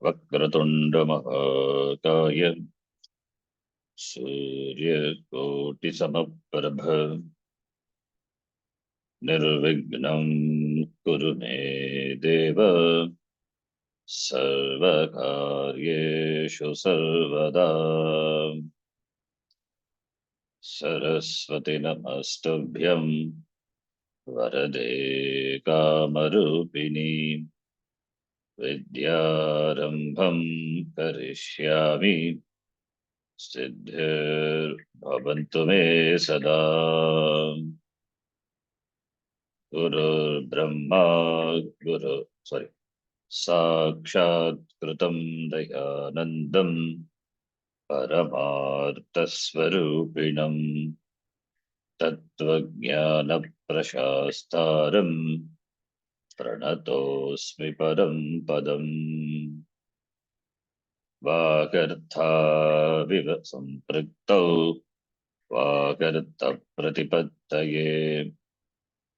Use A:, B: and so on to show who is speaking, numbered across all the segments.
A: वक्रतुंड महाकाय सूर्यकोटिसमप्रभ निर्विघ्नं कुरु मे देव सर्वकार्येषु सर्वदा। सरस्वती नमस्तुभ्यं वरदे कामरूपिणी विद्यारंभं करिष्यामि सिद्धिर्भवन्तु मे सदा। गुरुर्ब्रह्मा गुरु साक्षात् कृतं दयानन्दं परमार्थस्वरूपिणं तत्त्वज्ञानप्रशास्तारं प्रणतोऽस्मि परं पदम्। वागर्थाविव सम्पृक्तौ वागर्थप्रतिपत्तये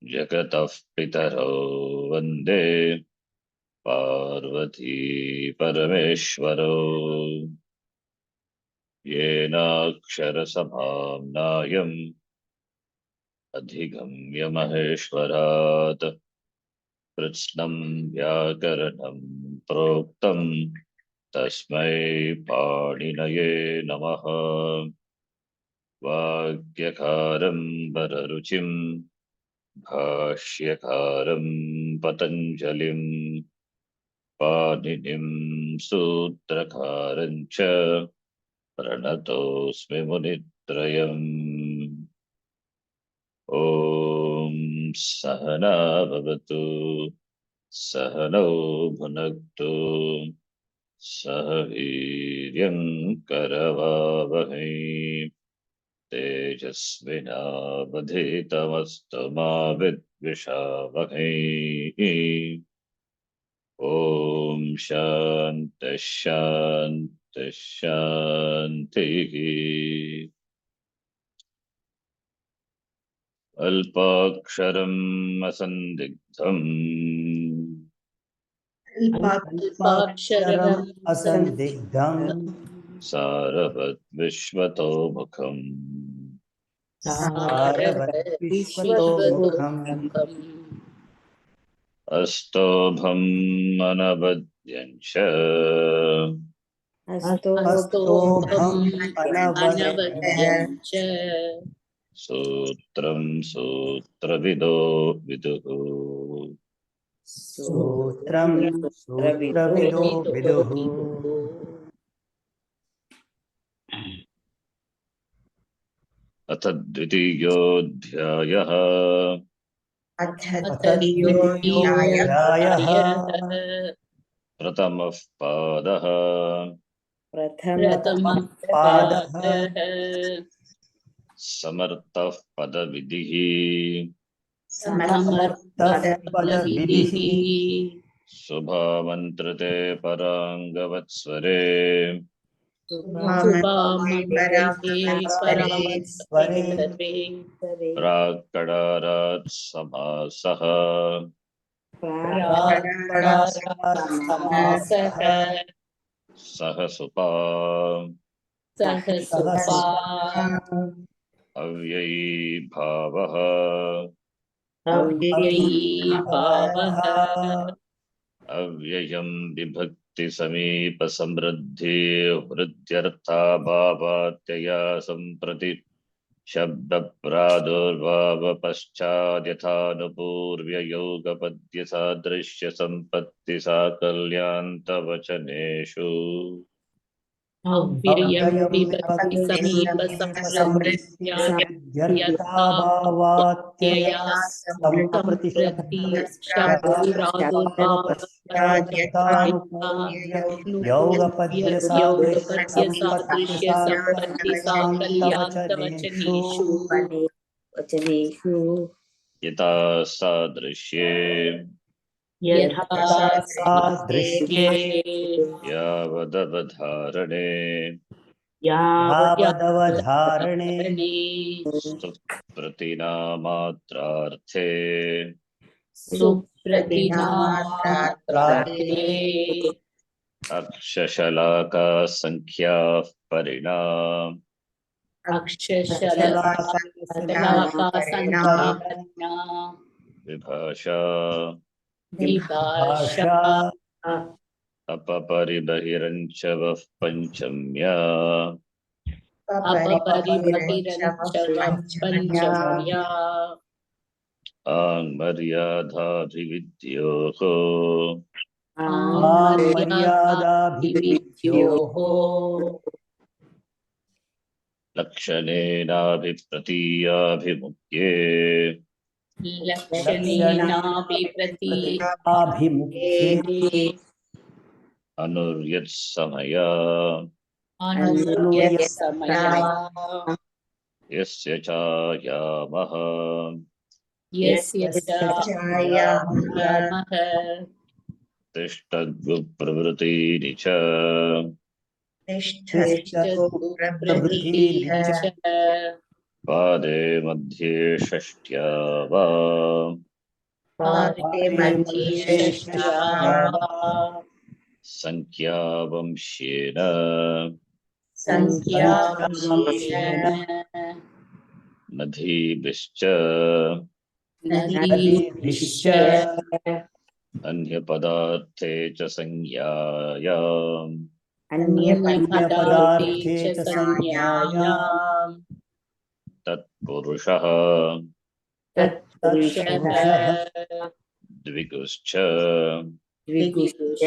A: जगतः पितरौ वन्दे पार्वती परमेश्वरौ। येनाक्षरसमाम्नायम् अधिगम्य महेश्वरात् कृत्स्नं व्याकरणं प्रोक्तं तस्मै पाणिनये नमः। वाक्यकारं वररुचिं भाष्यकारं पतञ्जलिं पाणिनिं सूत्रकारं च प्रणतोऽस्मि मुनित्रयम्। ॐ सहना भवतु सहनौ भुनक्तु सह वीर्यं करवावहै तेजस्विनावधीतमस्तु मा विद्विषावहै। ॐ शान्तिः शान्तिः शान्तिः। अल्पाक्षरम् असन्दिग्धम्
B: अल्पाक्षरम् असन्दिग्धम्
A: सारवद्विश्वतोमुखम्
B: सारवद्विश्वतोमुखम्
A: अस्तोभम् अनवद्यम् च
B: अस्तोभम् अनवद्यम् च
A: सूत्रम् सूत्रविदो विदुः
B: सूत्रम् सूत्रविदो विदुः।
A: अथ द्वितीयोऽध्यायः
B: द्वितीयोऽध्यायः
A: प्रथमः पादः
B: प्रथमः पादः
A: समर्थः पदविधिः
B: समर्थः पदविधिः
A: शुभामन्त्रते पराङ्गवत्स्वरे प्राक्कडारात् समासः सहसुपा अव्ययी भावः अव्ययं विभक्ति समीप समृद्धि हृद्यर्था भावात्यया संप्रति शब्द प्रादुर्भाव पश्चात् यथानुपूर्व्य योगपद्य सादृश्य संपत्ति साकल्यान्त वचनेषु
B: अव्ययं विभक्ति समीप समृद्ध्यर्थाभावात्यया संप्रति योगपद्य सादृश्य संपत्ति साकल्यान्तवचनेषु
A: यथा सादृश्ये
B: सादृश्ये
A: यावदवधारणे सुप्रतिनामात्रार्थे
B: सुप्रतिनामात्रार्थे
A: अक्षशलाका संख्या परिणाम
B: अक्षशलाका संख्या
A: विभाषा
B: विभाषा
A: अपपरिबहिरञ्च वः पञ्चम्या
B: अपरिबहिरञ्च पंचम्या
A: आङ्मर्यादाभिविद्योः
B: मर्यादाभिविद्योः
A: लक्षणेनाभिप्रतीयाभिमुख्ये
B: लक्षणेनाभिप्रतीयाभिमुख्ये
A: अनुर्यत्समया
B: अनुर्यत्समया
A: यस्य चायामः
B: यस्य चायामः
A: तिष्ठद्गुप्रवृत्तीनि च
B: तिष्ठद्गुप्रभृतीः च
A: पादे मध्ये षष्ट्या वा
B: पादे मध्ये षष्ट्या वा
A: संख्यावंश्येन
B: संख्यावंशेन
A: नदीभिश्च
B: नदीभिश्च
A: अन्यपदार्थे च संज्ञायाम्
B: अन्यपदार्थे च संज्ञायाम्
A: तत्पुरुषः
B: तत्पुरुषः
A: द्विगुश्च
B: द्विगुश्च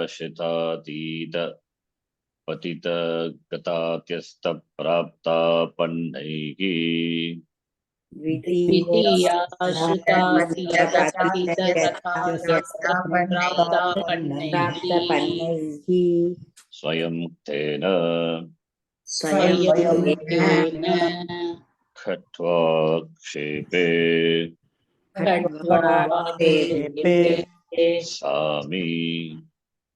A: द्वितीयाश्रितातीत पतितगतात्यस्तप्राप्तापन्नैः
B: द्वितीयाश्रितातीतगतात्यस्तप्राप्तापन्नैः
A: स्वयं तेन
B: स्वयं
A: खट्वा क्षेपे
B: खड्वाक्षेपे
A: सामी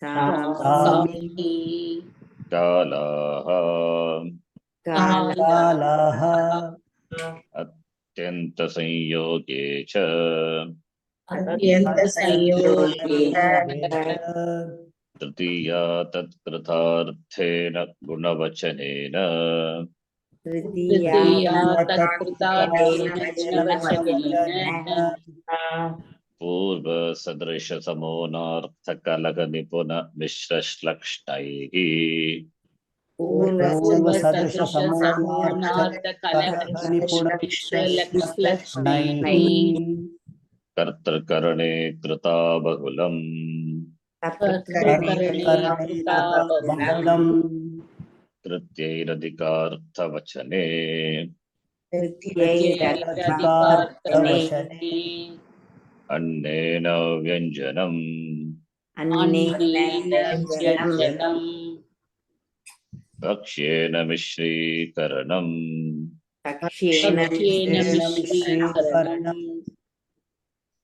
B: सामी
A: कालाः
B: कालाः
A: अत्यन्तसंयोगे च
B: अत्यन्तसंयोगे
A: तृतीया तत्कृतार्थेन गुणवचनेन
B: तृतीया तत्कृतार्थेन गुणवचनेन
A: पूर्वसदृशसमोनार्थकलगनिपुनमिश्रश्लक्ष्णैः
B: पूर्वसदृशसमोनार्थकलहनिपुणमिश्रलक्ष्णैः
A: कर्तृकरणे कृता बहुलम्
B: कर्तृकरणे कृता बहुलम्
A: कृत्यैरधिकार्थवचने
B: कृत्यैरधिकार्थवचने
A: अन्नेन व्यञ्जनम्
B: अन्नेन व्यञ्जनम्
A: भक्ष्येन मिश्रीकरणम्
B: भक्ष्येन मिश्रीकरणम्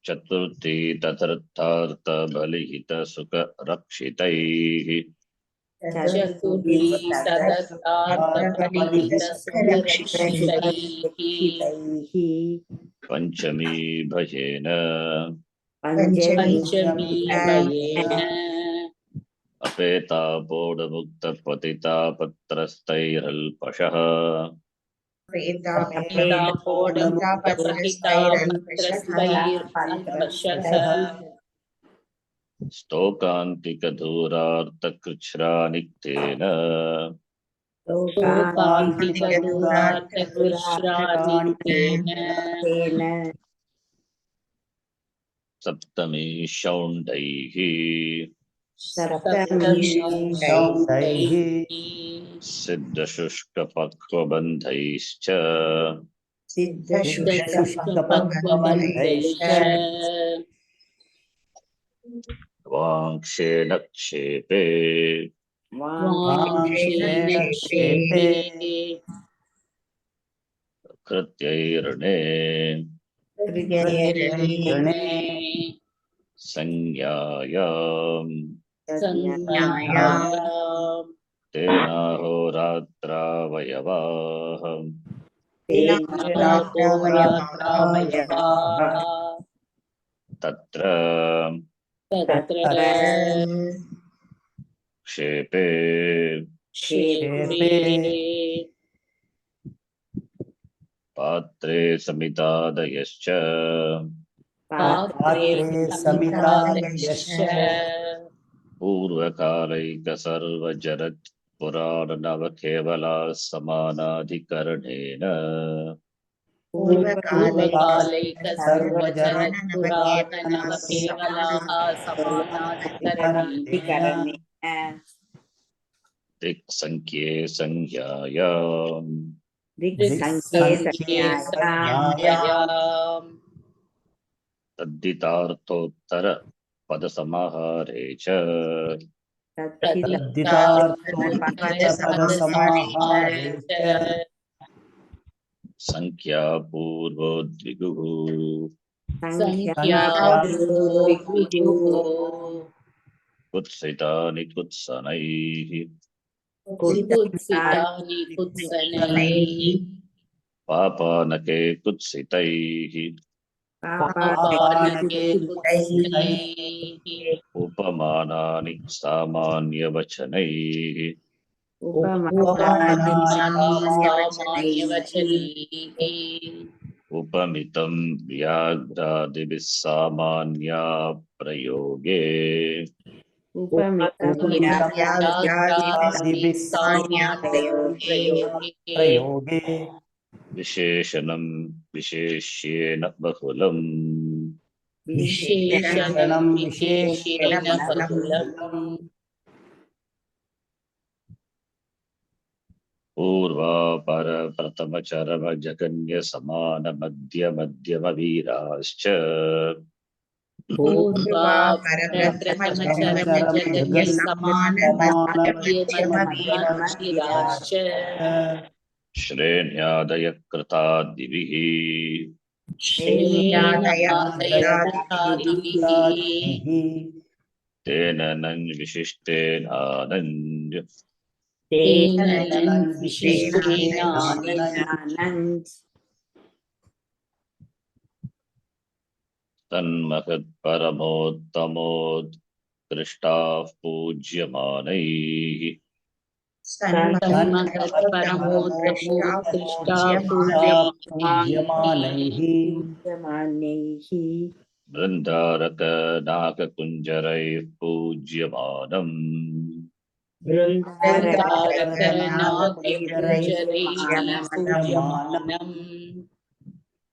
A: चतुर्थी तदर्थार्थबलिहितसुखरक्षितैः
B: चतुर्थी तदर्थार्थबलिहितसुखरक्षितैः
A: पञ्चमी भयेन
B: पञ्चमी भयेन
A: अपेतापोडमुक्तपतितापत्रस्तैरल्पशः
B: अपेतापोडमुक्तपतितापत्रस्तैरल्पशः
A: स्तोकान्तिकधूरार्तकृच्छ्रानिक्तेन
B: शोकान्तिकदूरार्तकृच्छ्रानिक्तेन
A: सप्तमी शौण्डैः
B: सप्तमीशौण्डैः
A: सिद्धशुष्कपक्वबन्धैश्च
B: सिद्धशुष्कपक्वबन्धैश्च
A: वाङ्क्षेण क्षेपे
B: वाङ्क्षेण क्षेपे
A: कृत्यैर्णे
B: कृत्यैर्णे
A: संज्ञायाम्
B: संज्ञायाम्
A: तेनाहोरात्रावयवाः
B: तेनाहोरात्रावयवाः
A: तत्र
B: तत्र
A: क्षेपे
B: क्षेपे
A: पात्रे समितादयश्च
B: पात्रे समितादयश्च
A: पूर्वकालैकसर्वजरत् पुराणनवकेवला समानाधिकरणेन
C: पूर्वकालैक
B: सर्वजरत्
C: सर्वजरत् पुरातनव केवलाः समानाधिकरणेन
A: दिक्सङ्ख्ये संज्ञायाम्
B: दिक्सङ्ख्ये संज्ञायाम्
A: तद्दितार्थोत्तर पदसमाहारे च
B: तद्दितार्थोत्तरपदसमाहारे च
A: संख्या पूर्वोद्विगुः कुत्सितानि कुत्सनैः
C: कुत्सितानि कुत्सनैः
A: पापानके कुत्सितैः
C: पापानके कुत्सितैः
A: उपमानानि सामान्यवचनैः
C: उपमानानि सामान्यवचनैः
A: उपमितं व्याघ्रादिभिः सामान्या प्रयोगे
B: उपमितव्याघ्रादिभिः प्रयोगे
A: विशेषणं विशेष्येन बहुलम्
C: विशेषणं विशेषेण बहुलम्
A: पूर्वापर प्रथमचरम जगन्य समान मध्य मध्यम वीराश्च
C: प्रथमचरमजगन्य समानमध्यमवीराश्च
A: श्रेण्यादय कृतादिभिः
C: श्रेण्यादयकृतादिभिः
A: तेन नञ् विशिष्टेनानञ्
C: तेन विशिष्टेनानन्द्
A: तन्महत्परमोत्तमोत्कृष्टाः पूज्यमानैः
C: तन्महत्परमोत्तमोत्कृष्टा पूज्यमानैः
A: बृन्दारकनाककुञ्जरैः पूज्यमानम्
C: वृन्दारकनागकुञ्जरैः पूज्यमानम्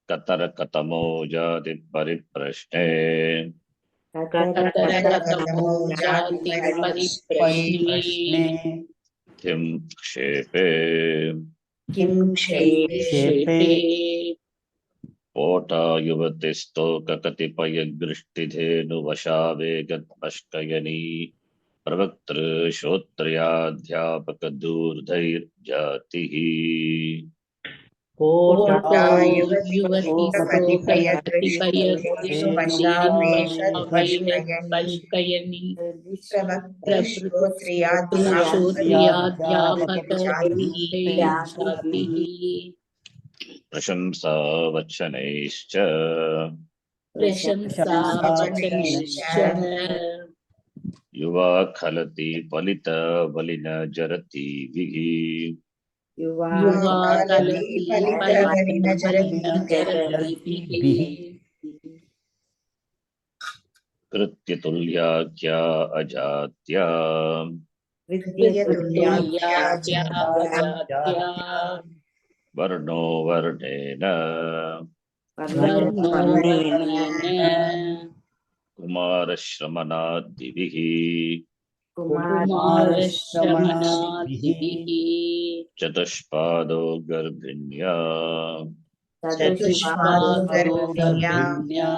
A: कतरकतमो जाति परिप्रश्ने
C: कतरकतमो जाति परिप्रश्ने
A: किं क्षेपे
C: किं क्षेपे
A: पोटा युवतिस्तोककतिपयगृष्टिधेनुवशावेगत्पष्कयनी प्रवक्तृ श्रोत्रियाध्यापकदूर्धैर्जातिः
C: पोटा युवतिस्तोककतिपयगृष्टिधेनुवशावेगत्पष्कयनि प्रवक्तृश्रोत्रियाध्यापकदूर्धैर्जातिः
A: प्रशंसावचनैश्च
C: प्रशंसावचनैश्च
A: युवा खलति फलितबलिनजरतीभिः
C: युवा कलति फलितबलिनजरतीभिः
A: कृत्यतुल्याख्या अजात्या
C: विद्यतुल्याख्या
A: वर्णो वर्णेन
C: वर्णेन
A: कुमारश्रमणादिभिः
C: कुमारश्रमणादिभिः
A: चतुष्पादो गर्भिण्या
C: चतुष्पादो गर्भिण्या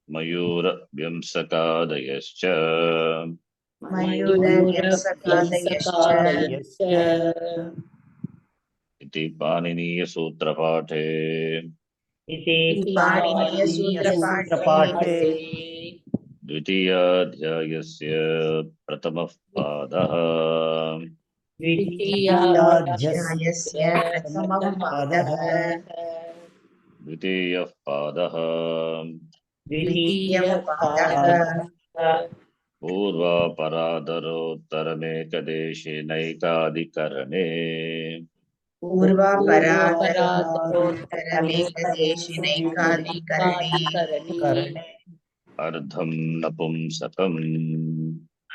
A: मयूरव्यंसकादयश्च
C: मयूरव्यंसकादयश्च
A: इति पाणिनीयसूत्रपाठे
C: इति पाणिनीयसूत्रपाठे
A: द्वितीयाध्यायस्य प्रथमः पादः
C: द्वितीयाध्यायस्य प्रथमः पादः
A: द्वितीयः पादः
C: द्वितीयः पादः
A: पूर्वापरादरोत्तरमेकदेशेनैकाधिकरणे
C: पूर्वापरादरोत्तरमेकदेशिनैकाधिकरणे
B: करणे
A: अर्धं नपुंसकम्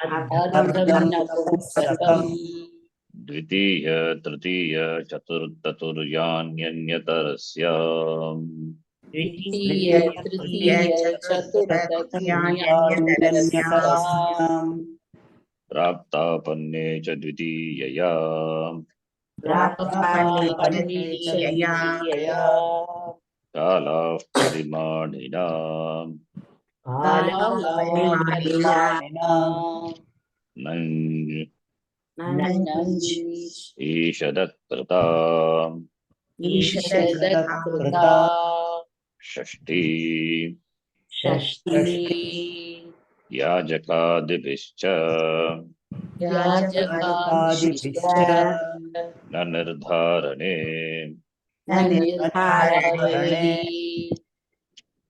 B: अर्धं नपुंसकम्
A: द्वितीय तृतीय चतुर्थतुर्यान्यन्यतरस्य
C: द्वितीय तृतीय चतुर्थतृतीयान्यतरस्य
B: तृतीयान्यन्यतरस्याम्
A: प्राप्तापन्ने च द्वितीयया
C: प्राप्तापन्ने च
B: प्राप्तापन्ने च
C: द्वितीयया
B: द्वितीयया
A: कालाः परिमाणिना
C: कालापरिमाणिना
B: कालापरिमाणिना
A: नञ्
C: नञ्च
A: ईषदत्कृता
C: ईषदकृता
B: ईषदत्कृता
A: षष्ठी
C: षष्ठी
A: याजकादिभिश्च
C: याजकादिभिश्च
B: याजकादिभिश्च
A: न निर्धारणे
C: न निर्धारणे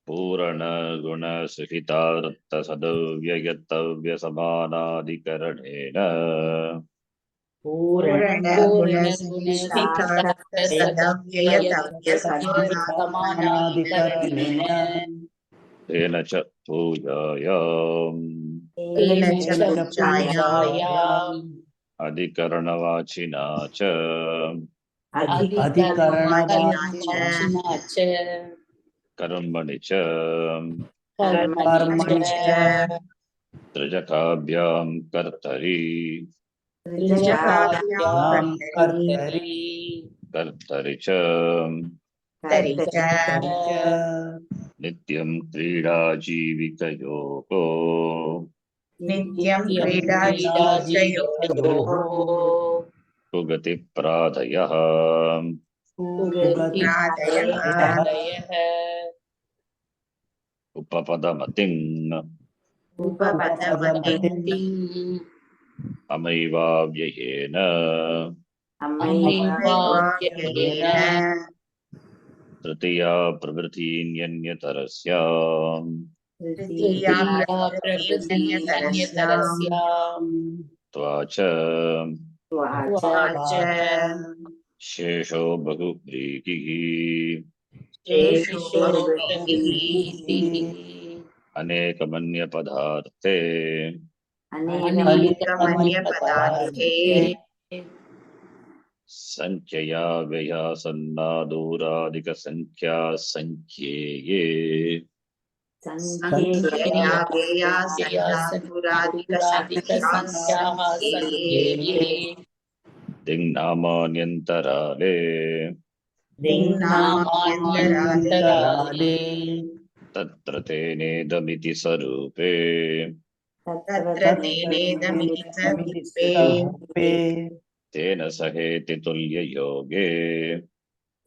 A: पूरणगुणसहितार्थसदव्ययतव्यसमानाधिकरणेन
C: पूरणगुणसहितार्थसदव्ययतव्यसमानाधिकरणेन
B: समानाधिकरणेन
A: तेन च पूजायाम्
C: तेन च
B: तेन च
C: पूजायाम्
B: पूजायाम्
A: अधिकरणवाचिना च
C: अधिकरणवाचिना च
A: कर्मणि च
C: कर्मणि च
A: त्रिजकाभ्यां कर्तरि
C: त्रिजगाभ्यां
B: यां
C: कर्तरि
B: कर्तरि
A: कर्तरि च
C: तरि च
B: च
A: नित्यं क्रीडाजीविकयोगो
C: नित्यं
B: क्रीडाजीविकयोः
C: क्रीडाजीविकयोः
A: सुगतिप्रादयः
C: सुगतिप्रादयः
A: उपपदमतिम्
C: उपपदमतिम्
A: अमैवाव्ययेन
C: अमैवाव्ययेन
A: तृतीया प्रवृत्तिन्यन्यतरस्याम्
C: तृतीया प्रवृत्तिन्यन्यतरस्याम्
A: त्वाच
C: त्वाच
A: शेषो बहुव्रीहिः
C: शेषो
B: बहुव्रीहिः
A: अनेकमन्यपदार्थे
C: अनेकमन्यपदार्थे
A: संख्यया व्ययासन्नादूरादिकसंख्या संख्येये
C: संख्यया व्ययासन्नादुरादिकसंख्याः संख्येये
A: दिङ्नामान्यन्तराले
C: दिङ्नामान्यन्तराले
A: तत्र तेनेदमिति स्वरूपे
C: तत्र तेनेदमिति
B: तत्रेदमिति
C: स्वरूपे
B: स्वरूपे
A: तेन सहेति तुल्ययोगे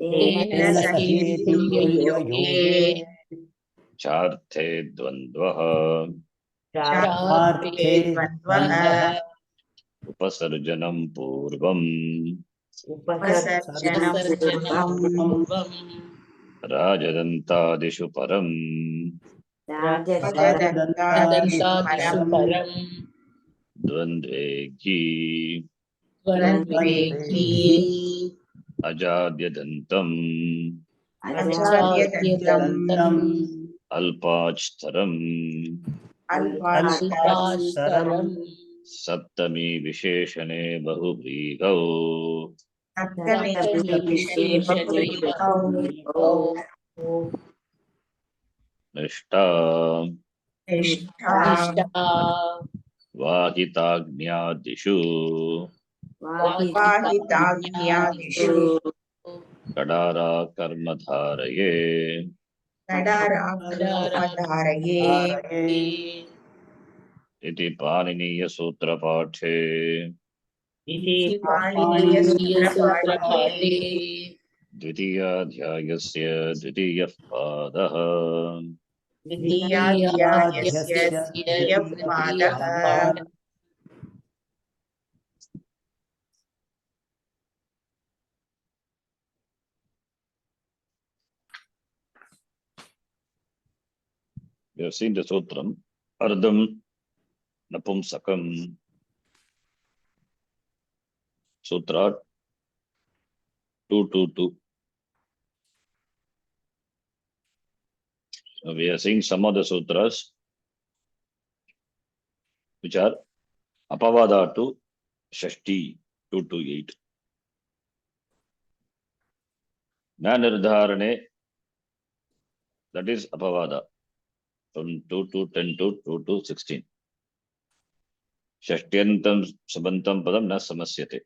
C: तेन सहेति तुल्ययोगे
A: चार्थे द्वन्द्वः
C: चार्थे
B: चार्थे
C: द्वन्द्वः
B: द्वन्द्वः
A: उपसर्जनं पूर्वम्
C: उपसर्जनं पूर्वम्
A: राजदन्तादिषु परम्
B: राजदन्तादिषु
C: राजदन्तादिषु
B: परम्
C: परम्
A: द्वन्द्वे घी
C: द्वन्द्वे घी
A: अजाद्यदन्तम्
C: अजाद्यदन्तम्
B: दन्तम्
A: अल्पाच्तरम्
C: अल्पास्तरम्
A: सप्तमी विशेषणे बहुव्रीहौ
C: सप्तमी विशेषणे बहुव्रीहौ
A: निष्ठा
C: निष्ठा
A: वाहिताग्न्यादिषु
C: वाहिताग्न्यादिषु
A: कडारा कर्मधारये
C: कडाराकर्मधारये
A: इति पाणिनीयसूत्रपाठे
C: इति पाणिनीयसूत्रपाठे
A: द्वितीयाध्यायस्य द्वितीयः पादः
C: द्वितीयाध्यायस्य द्वितीयः पादः
A: We have seen the sutram. Ardham Napumsakam. Sutra 222. We are seeing some of the sutras which are Apavada to Shashti 228. Nirdharane, that is Apavada from 2 to 10 to 2 to 16. Shashtyantam Sabantam Padam na Samasyate.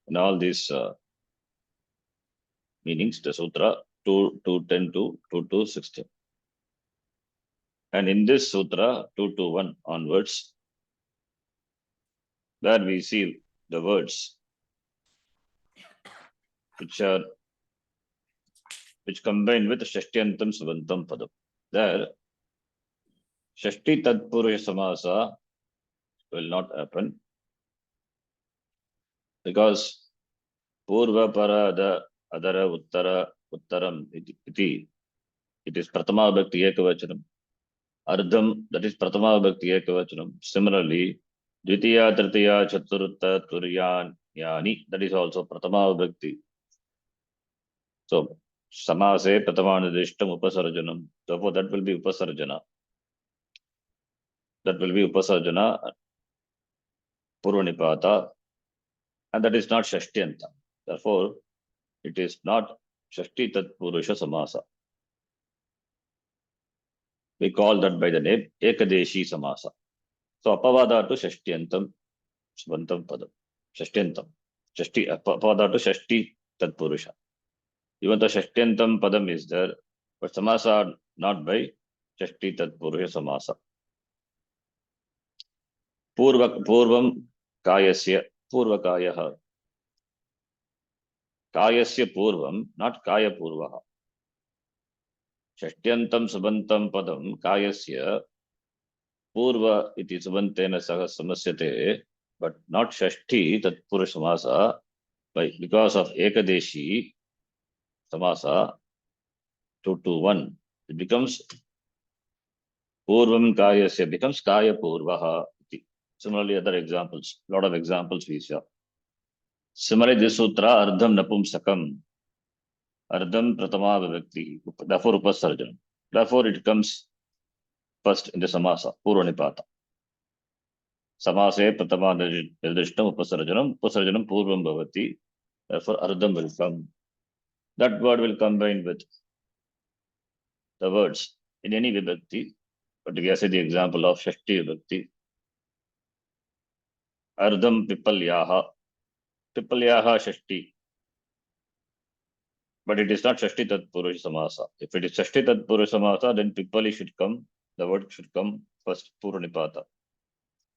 A: In all these meanings, the sutra 2 to 10 to 2 to 16. And in this sutra 2 to 1 onwards, where we see the words which combine with Shashtyantam Sabantam Padam. There, Shashti Tatpurusha Samasa will not happen because Purva Parada Adara Uttara Uttaram iti, it is Pratama Bhakti Ekavachanam. Ardham, that is Pratama Bhakti Ekavachanam. Similarly, Dvitiya, Tritiya, Chaturutta, Turyan, Yani, that is also Pratama Bhakti. So, Samase Pratamanishtam Upasarjanam. Therefore, that will be Upasarjana. That will be Upasarjana, Purvanipata, and that is not Shashtyanta. Therefore, it is not Shashti Tat Purusha Samasa. We call that by the name Ekadeshi Samasa. So, Apavada to Shashtyantam Sabantam Padam. Shashtyantam. Shashti, Apavada to Shashti Tat Purusha. Even the Shashtyantam Padam is there, but Samasa are not by Shashti Tat Purusha Samasa. Purvam Kayasya, Purva Kayaha. Kayasya Purvam, not Kaya Purvaha. Shashtyantam Sabantam Padam Kayasya Purva iti Sabantena Saha Samasyate, but not Shashti Tat Purusha Samasa, because of Ekadeshi Samasa 2 to 1. It becomes Purvam Kayasya, becomes Kaya Purvaha. Similarly, other examples, lot of examples we saw. Similarly, this sutra, Ardham Napumsakam, Ardham Pratama Vivakti, therefore Upasarjanam. Therefore, it comes first in the Samasa, Purvanipata. Samase Pratama Nirdishtam Upasarjanam, Upasarjanam Purvam Bhavati, therefore Ardham will come. That word will combine with the words in any Vibhakti, but we have said the example of Shashti Vibhakti. Ardham Pipalyaha. Pipalyaha Shashti. But it is not Shashti Tat Purusha Samasa. If it is Shashti Tat Purusha Samasa, then Pipali should come, the word should come first, Purvanipata.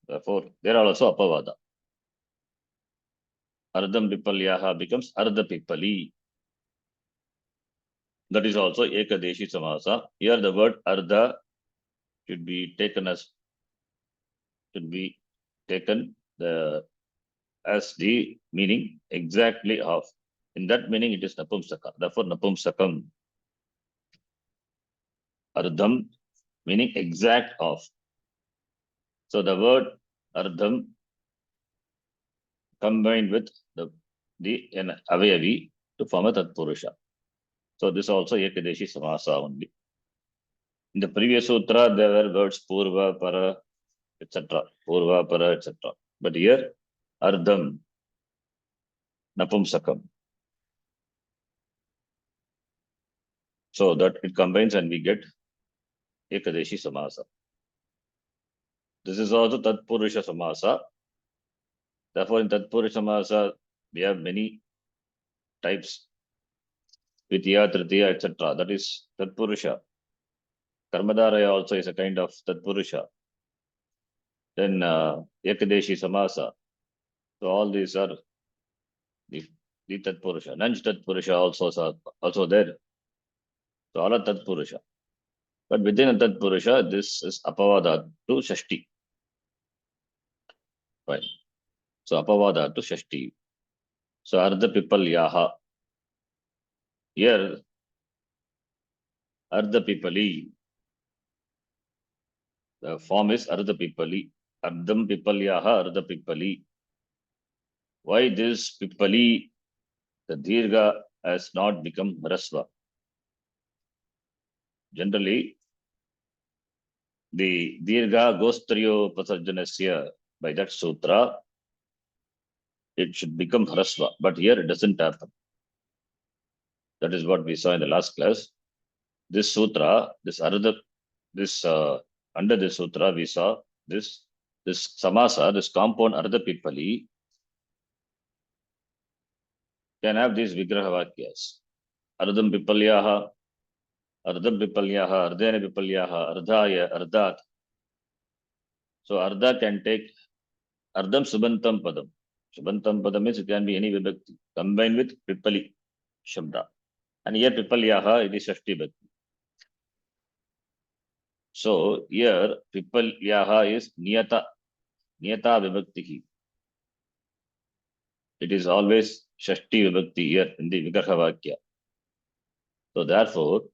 A: Therefore, there are also Apavada. Ardham Pipalyaha becomes Ardha Pipali. That is also Ekadeshi Samasa. Here the word Ardha should be taken as the meaning exactly of. In that meaning, it is Napumsaka. Therefore, Napumsakam. Ardham, meaning exact of. So the word Ardham combined with the Avayavi to form a Tatpurusha. So this also Ekadeshi Samasa only. In the previous sutra, there were words Purva, Para, etc. Purva, Para, etc. But here, Ardham, Napumsakam. So that it combines and we get Ekadeshi Samasa. This is also Tatpurusha Samasa. Therefore, in Tatpurusha Samasa, we have many types. Vidya, Tritiya, etc. That is Tatpurusha. Karmadaraya also is a kind of Tatpurusha. Then Ekadeshi Samasa. So all these are the Tatpurusha. Nanj Tatpurusha also there. So all are Tatpurusha. But within a Tatpurusha, this is Apavada to Shashti. Right. So Apavada to Shashti. So Ardha Pipalyaha. Here, Ardha Pipali. The form is Ardha Pipali. Ardham Pipalyaha Ardha Pipali. Why this Pipali, the Dirgha has not become Rasva? Generally, the Dirgha Gostriyo Pasarjanasya, by that sutra, it should become Rasva, but here it doesn't happen. That is what we saw in the last class. This sutra, this Ardha, this under this sutra, we saw this samasa, this compound Ardha Pipali can have these Vigraha Vakyas. Ardham Pipalyaha, Ardham Pipalyaha, Ardhena Pipalyaha, Ardhaya, Ardhat. So Ardha can take Ardham Subantam Padam. Subantam Padam means it can be any vibhakti combined with Pipali Shabda. And here Pipalyaha, it is Shashti Bhakti. So here Pipalyaha is Niyata Vibhakti. It is always Shashti Vibhakti here in the Vigraha Vakya. So therefore,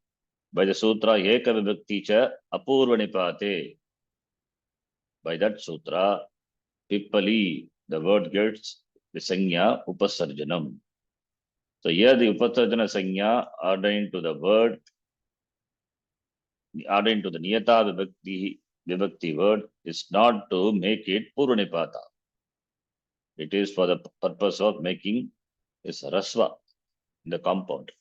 A: by the sutra Eka Vibhakti cha Apurva Nipate, by that sutra, Pipali, the word gets the Sanya Upasarjanam. So here the Upasarjana Sanya ordained to the word, ordained to the Niyata Vibhakti word is not to make it Purvanipata. It is for the purpose of making this Rasva in the compound.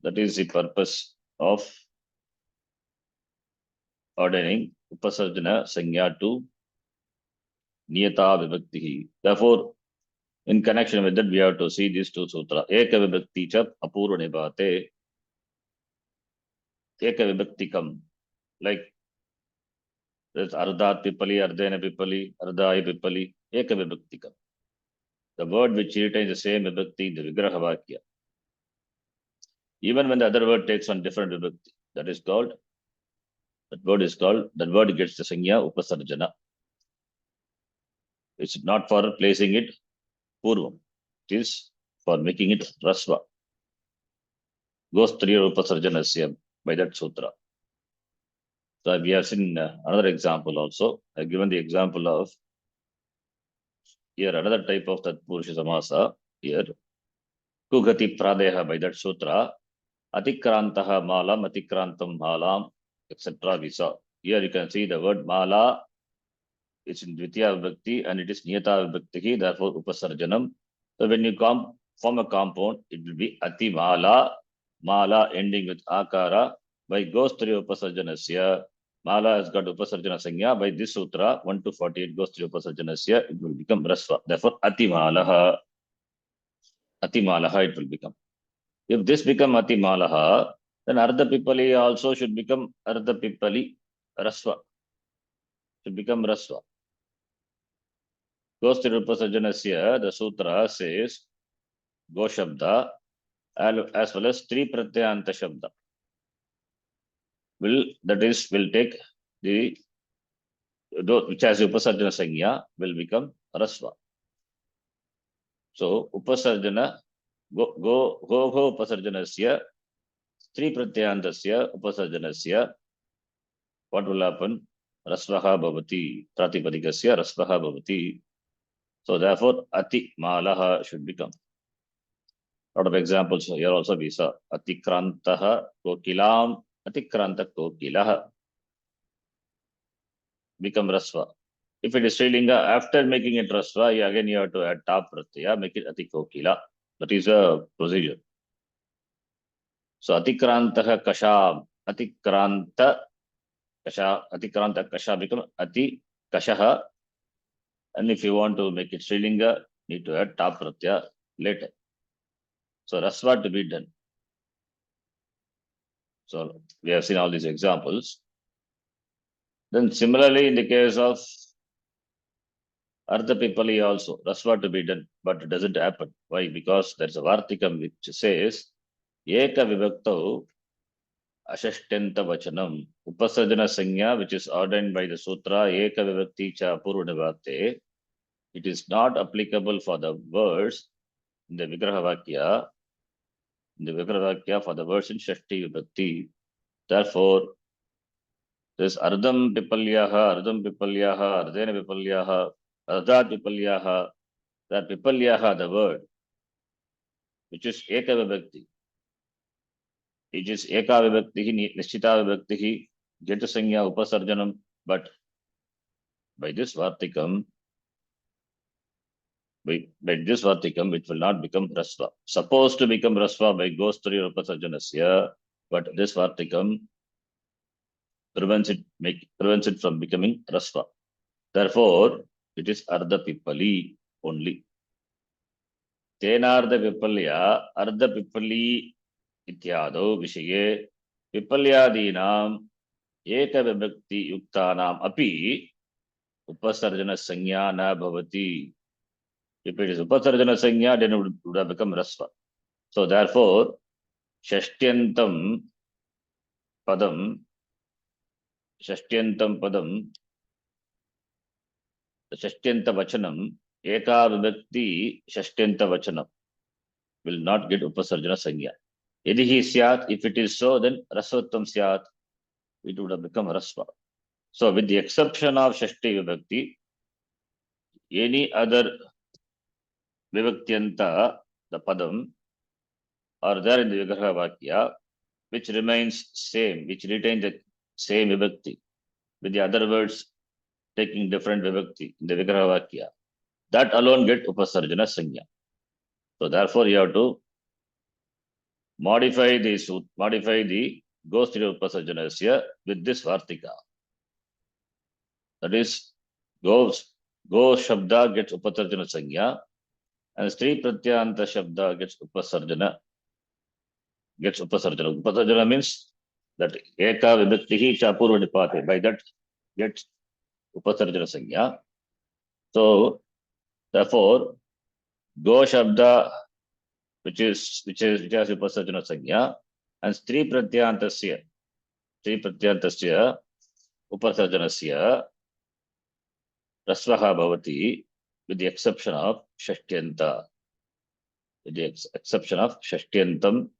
A: That is the purpose of ordaining Upasarjana Sanya to Niyata Vibhakti. Therefore, in connection with that, we have to see these two sutras. Eka Vibhakti cha Apurva Nipate. Eka Vibhaktikam. Like there's Ardhat Pipali, Ardhena Pipali, Ardhaya Pipali, Eka Vibhaktikam. The word which retains the same Vibhakti, the Vigraha Vakya. Even when the other word takes on different Vibhakti, that word gets the Sanya Upasarjana. It's not for placing it Purvam. It is for making it Rasva. Gostriya Upasarjanasya, by that sutra. So we have seen another example also. I've given the example of here another type of Tatpurusha Samasa. Here, Kugati Pradeha, by that sutra, Atikrantaha Malam, Atikrantam Malam, etc. We saw. Here you can see the word Mala, it's in Dvitiya Vibhakti and it is Niyata Vibhakti, therefore Upasarjanam. So when you form a compound, it will be Ati Mala, Mala ending with Akara, by Gostriya Upasarjanasya. Mala has got Upasarjana Sanya. By this sutra, 1 to 48 Gostriya Upasarjanasya, it will become Rasva. Therefore, Ati Malaha it will become. If this become Ati Malaha, then Ardha Pipali also should become Ardha Pipali Rasva. Should become Rasva. Gostriya Upasarjanasya, the sutra says Go Shabda as well as Tri Pratyanta Shabda. Will take the which has Upasarjana Sanya will become Rasva. So Upasarjana go Upasarjanasya Tri Pratyantasya Upasarjanasya, what will happen? Rasvaha Bhavati, Pratipadikasya Rasvaha Bhavati. So therefore Ati Malaha should become. A lot of examples here also we saw. Atikrantaha Kokilam, Atikranta Kokilaha become Rasva. If it is Srilinga, after making it Rasva, you have to add Ta Pratyaya, make it Atikokila. That is a procedure. So Atikrantaha Kasham, Atikranta Kasha become Ati Kashaha. And if you want to make it Srilinga, need to add Ta Pratyaya later. So Rasva to be done. So we have seen all these examples. Then similarly, in the case of Ardha Pipali also, Rasva to be done, but it doesn't happen. Why? Because there's a Vartikam which says, Eka Vibhakto Ashashtanta Vachanam, Upasarjana Sanya, which is ordained by the Sutra, Eka Vibhakti Cha Purvanivate. It is not applicable for the words in the Vigraha Vakya, for the words in Shashti Vibhakti. Therefore, This ardham pipalyaha, ardena pipalyaha, ardhat pipalyaha, that pipalyaha, the word, which is eka vibhakti, which is eka vibhakti, nishchita vibhakti, jeta sanya upasarjanam, but by this vartikam, by this vartikam, it will not become rasva. Supposed to become rasva by gostri upasarjanasya, but this vartikam prevents it from becoming rasva. Therefore, it is ardha pipali only. Tenardha pipalya, ardha pipali ityado vishaye, pipalyadinam eka vibhakti yuktanam api upasarjana sanya na bhavati. If it is upasarjana sanya, then it would have become rasva. So therefore, shashtyantam padam, the shastyanta vachanam, eka vibhakti shastyanta vachanam will not get upasarjana sanya. Yadi hi syat, if it is so, then rasvatvam syat, it would have become rasva. So with the exception of shashti vibhakti, any other vibhaktyanta, the padam, are there in the vigraha vakya, which remains same, which retains the same vibhakti, with the other words taking different vibhakti in the vigraha vakya, that alone get upasarjana sanya. So therefore you have to modify the gostri upasarjanasya with this vartika. That is, go shabda gets upasarjana sanya, and stri pratyanta shabda gets upasarjana. Upasarjana means that eka vibhakti cha purva nipate. By that gets upasarjana sanya. So therefore, go shabda, which has upasarjana sanya, and stri pratyantasya upasarjanasya rasvaha bhavati, with the exception of shashtyanta, with the exception of shashtyantam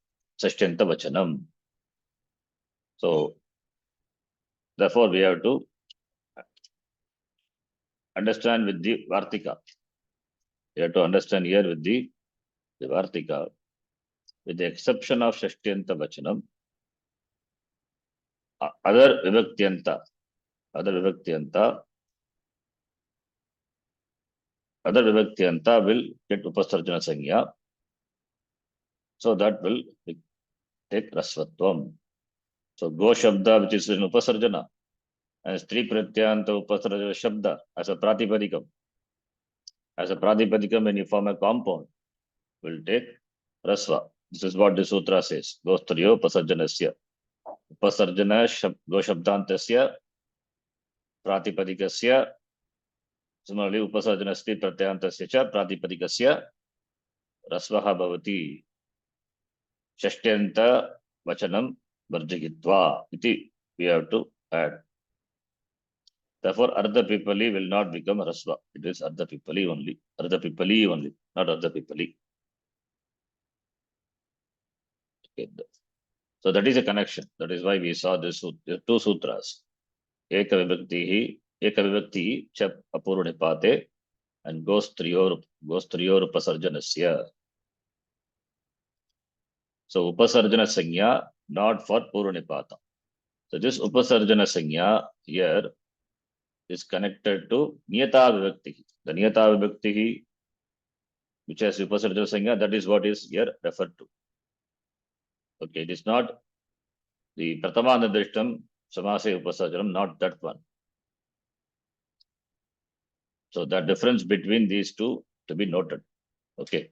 A: vachanam. So therefore we have to understand with the vartika. We have to understand here with the vartika, with the exception of shastyanta vachanam, other vibhaktyanta will get upasarjana sanya. So that will take rasvatvam. So go shabda, which is in upasarjana, and stri pratyanta upasarjana shabda as a pratipadikam. As a pratipadikam, when you form a compound, will take rasva. This is what the sutra says. Gostriyo upasarjanasya. Upasarjana go shabdantasya pratipadikasya. Similarly, upasarjana stri pratyantasya cha pratipadikasya rasvaha bhavati. Shastyanta vachanam varjigitva. Iti we have to add. Therefore, ardha pipali will not become rasva. It is ardha pipali only. Ardha pipali only, not ardha pipali. Okay. So that is a connection. That is why we saw this two sutras. Eka vibhakti cha apurva nipate, and gostriyor upasarjanasya. So upasarjana sanya not for purva nipata. So this upasarjana sanya here is connected to niyata vibhakti. The niyata vibhakti, which has upasarjana sanya, that is what is here referred to. Okay, it is not the pratama nidrishtam samase upasarjanam, not that one. So the difference between these two to be noted. Okay.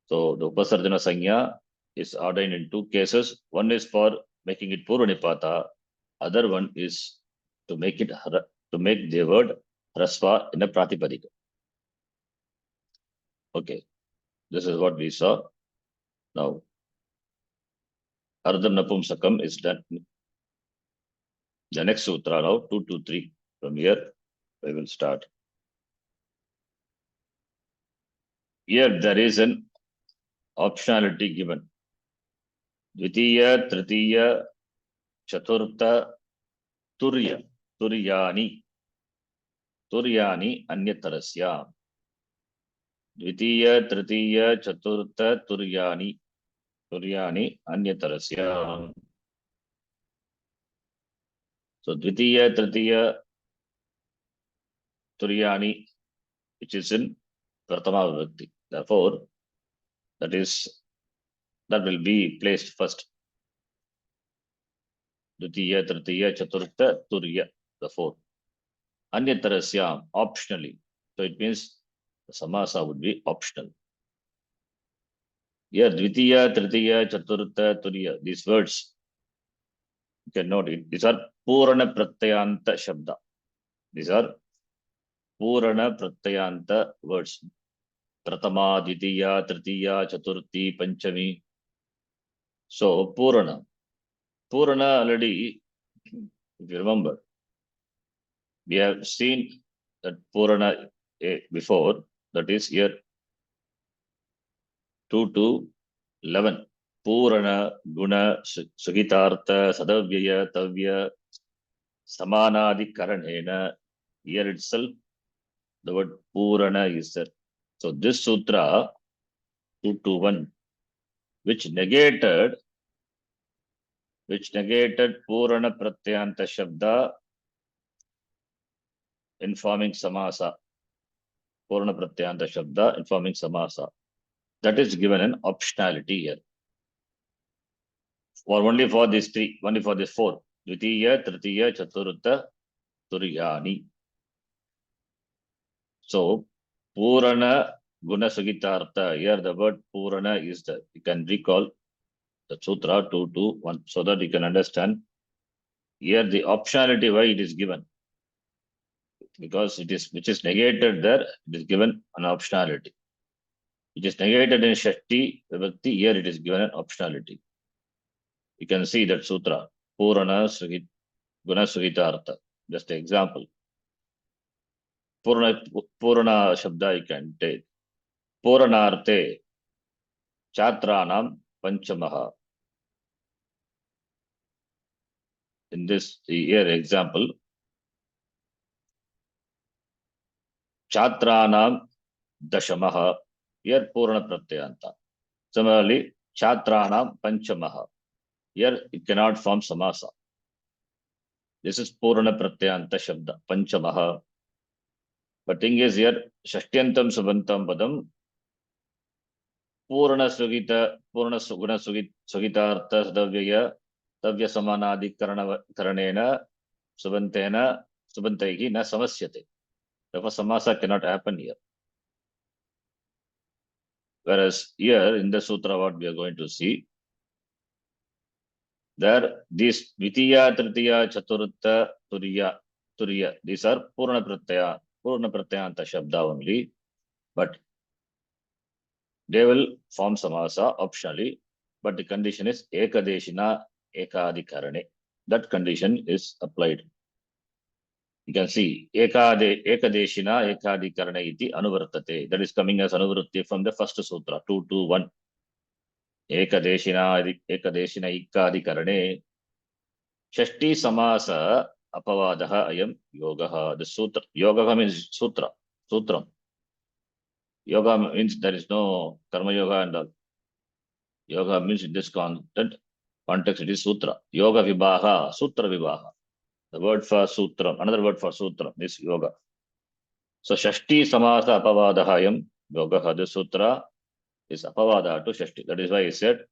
A: So the upasarjana sanya is ordained in two cases. One is for making it purva nipata. Other one is to make the word rasva in a pratipadika. Okay. This is what we saw. Now, ardham napumsakam is done. The next sutra now, 2 to 3. From here, we will start. Here there is an optionality given. Dvitiya, Tritiya, Chaturtha, Turya, Turyani, Turyani, Anyatarasya. Dvitiya, Tritiya, Chaturtha, Turyani, Turyani, Anyatarasya. So, Dvitiya, Tritiya, Turyani, which is in Pratama Vibhakti. Therefore, that will be placed first. Dvitiya, Tritiya, Chaturtha, Turya, the fourth. Anyatarasya, optionally. So it means the samasa would be optional. Here, Dvitiya, Tritiya, Chaturtha, Turya, these words, you can note it. These are Purana Pratyayanta Shabda. These are Purana Pratyayanta words. Pratama, Dvitiya, Tritiya, Chaturthi, Panchami. So, Purana. Purana already, if you remember, we have seen that Purana before, that is here 2 to 11. Purana, Guna, Sugitartha, Sadavyaya, Tavya, Samanadi Karanena. Here itself, the word Purana is there. So this sutra, 2 to 1, which negated Purana Pratyanta Shabda informing Samasa. Purana Pratyanta Shabda informing Samasa. That is given an optionality here. Or only for these three, only for this four. Dvitiya, Tritiya, Chaturtha, Turyani. So, Purana Guna Sugitartha. Here the word Purana is there. You can recall the Sutra 2 to 1 so that you can understand. Here the optionality why it is given. Because it is which is negated there, it is given an optionality. It is negated in Shakti Vibhakti, here it is given an optionality. You can see that Sutra, Purana Guna Sugitartha. Just an example. Purana Shabda you can take. Puranarte Chatranam Panchamaha. In this here example, Chatranam Dashamaha. Here Purana Pratyayanta. Similarly, Chatranam Panchamaha. Here it cannot form Samasa. This is Purana Pratyayanta Shabda, Panchamaha. But thing is here, Shashtiyantam Subantam Padam, Purana Sugita, Purana Suguna Sugitartha Sadavyaya, Tavya Samanadi Karanena, Subantena, Subantaihi na Samasyate. Therefore, Samasa cannot happen here. Whereas here in the Sutra, what we are going to see, there these Dvitiya, Tritiya, Chaturtha, Turya, these are Purana Pratyayanta Shabda only, but they will form Samasa optionally, but the condition is Ekadeshina Ekadikarane. That condition is applied. You can see Ekadeshina Ekadikarane iti Anuvartate. That is coming as Anuvrutti from the first Sutra, 2 to 1. Ekadeshina Ikadikarane. Shashti Samasa Apavadaha Ayam Yogaha. The Sutra. Yogaha means Sutra. Sutram. Yoga means there is no Karma Yoga and all. Yoga means in this context it is Sutra. Yoga Vibhaha, Sutra Vibhaha. The word for Sutra, another word for Sutra is Yoga. So Shashti Samasa Apavadahayam Yoga. The Sutra is Apavada to Shashti. That is why he said,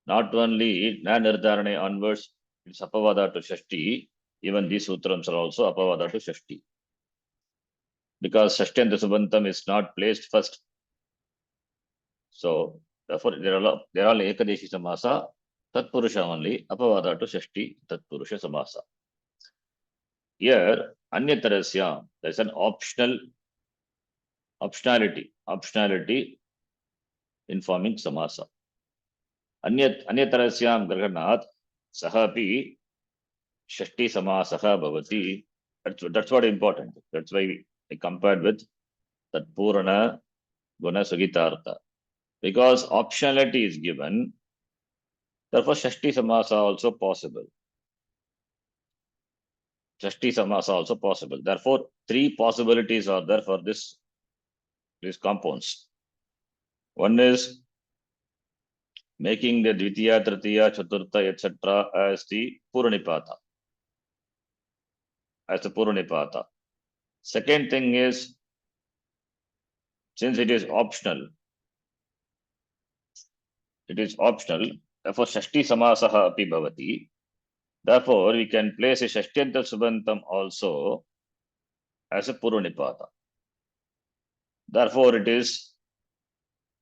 A: not only Na Nirdharane onwards, it's Apavada to Shashti, even these Sutrams are also Apavada to Shashti. Because Shashtiyanta Subantam is not placed first. So, therefore, they are all Ekadeshi Samasa, Tatpurusha only, Apavada to Shashti, Tatpurusha Samasa. Here, Anyatarasya, there is an optionality informing Samasa. Anyatarasyam Grahanat, Sahapi, Shashti Samasaha Bhavati. That's what important. That's why I compared with that Purana Guna Sugitartha. Because optionality is given, therefore Shashti Samasa also possible. Shashti Samasa also possible. Therefore, three possibilities are there for these compounds. One is making the Dvitiya, Tritiya, Chaturtha, etc. as the Puranipata. As the Puranipata. Second thing is, since it is optional, therefore Shashti Samasaha api bhavati. Therefore, we can place a Shashtiyanta Subantam also as a Puranipata. Therefore,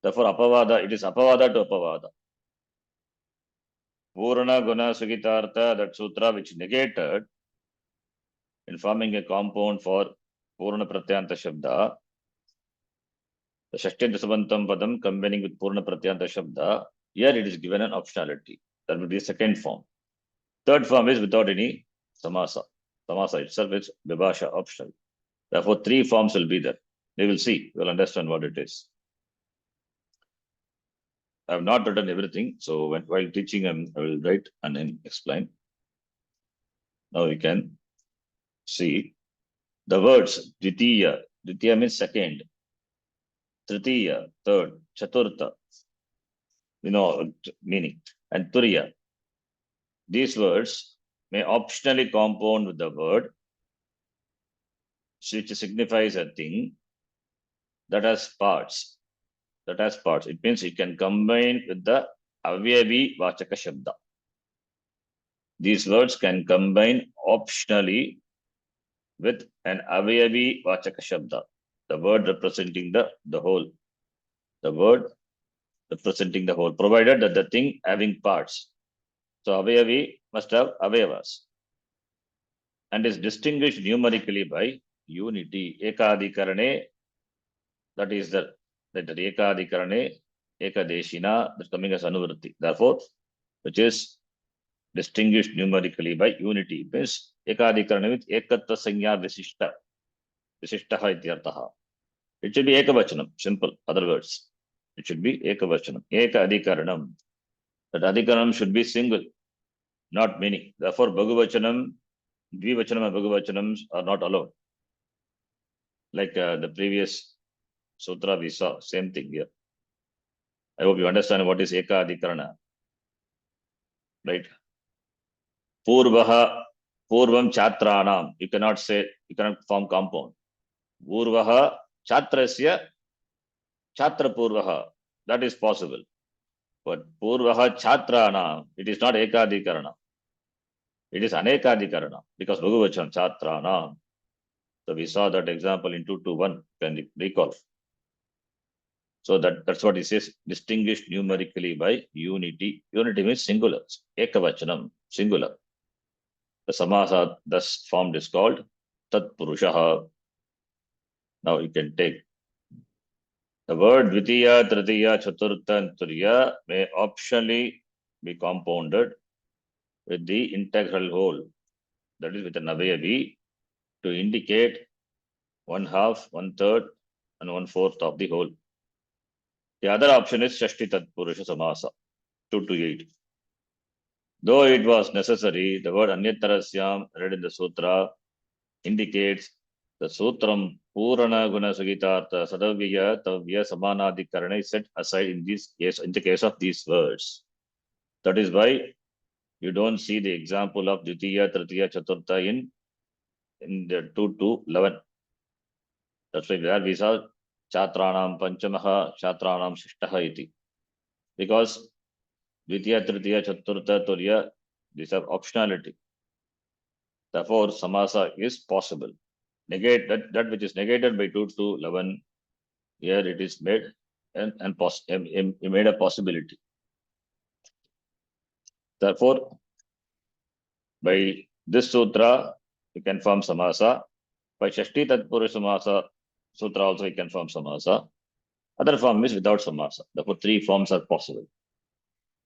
A: Apavada, it is Apavada to Apavada. Purana Guna Sugitartha, that sutra which negated in forming a compound for Purana Pratyanta Shabda, the Shashtiyanta Subantam Padam combining with Purana Pratyanta Shabda, here it is given an optionality. That will be the second form. Third form is without any Samasa. Samasa itself is Vibhasha, optional. Therefore, three forms will be there. We will see, we will understand what it is. I have not written everything, so while teaching, I will write and then explain. Now we can see the words Dvitiya. Dvitiya means second. Tritiya, third. Chaturtha, meaning. And Turiya. These words may optionally compound with the word which signifies a thing that has parts. It means it can combine with the Avyavi Vachaka Shabda. These words can combine optionally with an Avyavi Vachaka Shabda, the word representing the whole. The word representing the whole, provided that the thing having parts. So Avyavi must have Avyavas and is distinguished numerically by unity. Ekadikarane, that is the Ekadikarane, Ekadeshina, that's coming as Anuvritti. Therefore, which is distinguished numerically by unity, means Ekadikarane with Ekatta Sanya Visishta. Visishtaha ityartaha. It should be Ekavachanam, simple, other words. It should be Ekavachanam. Eka Adhikaranam. That Adhikaranam should be single, not many. Therefore, Bhagavachanam, Dvivachanam and Bhagavachanams are not allowed. Like the previous sutra we saw, same thing here. I hope you understand what is Eka Adhikarana. Right? Purvaha, Purvam Chatranam. You cannot form compound. Purvaha Chatrasya Chatra Purvaha. That is possible. But Purvaha Chatrana, it is not Ekadikarana. It is Anekadikarana because Bhagavachan Chatrana. So we saw that example in 221. Can you recall? So that's what it says, distinguished numerically by unity. Unity means singular. Ekavachanam, singular. The Samasa thus formed is called Tat Purushaha. Now you can take the word Dvitiya, Tritiya, Chaturtha, and Turiya may optionally be compounded with the integral whole, that is with an Avyavi, to indicate 1/2, 1/3, and 1/4 of the whole. The other option is Shashti Tatpurusha Samasa, 2-8. Though it was necessary, the word Anyatarasyam read in the sutra indicates the sutram Purana Guna Sugitartha Sadavya Tavya Samanadikarana is set aside in the case of these words. That is why you don't see the example of Dvitiya, Tritiya, Chaturtha in the 2-11. That's why there we saw Chatranam Panchamaha, Chatranam Shishtaha iti. Because Dvitiya, Tritiya, Chaturtha, Turiya, these are optionality. Therefore, Samasa is possible. Negate that which is negated by 2-11, here it is made and made a possibility. Therefore, by this sutra, you can form Samasa. By Shashti Tatpurusha Samasa sutra also you can form Samasa. Other form is without Samasa. Therefore, three forms are possible.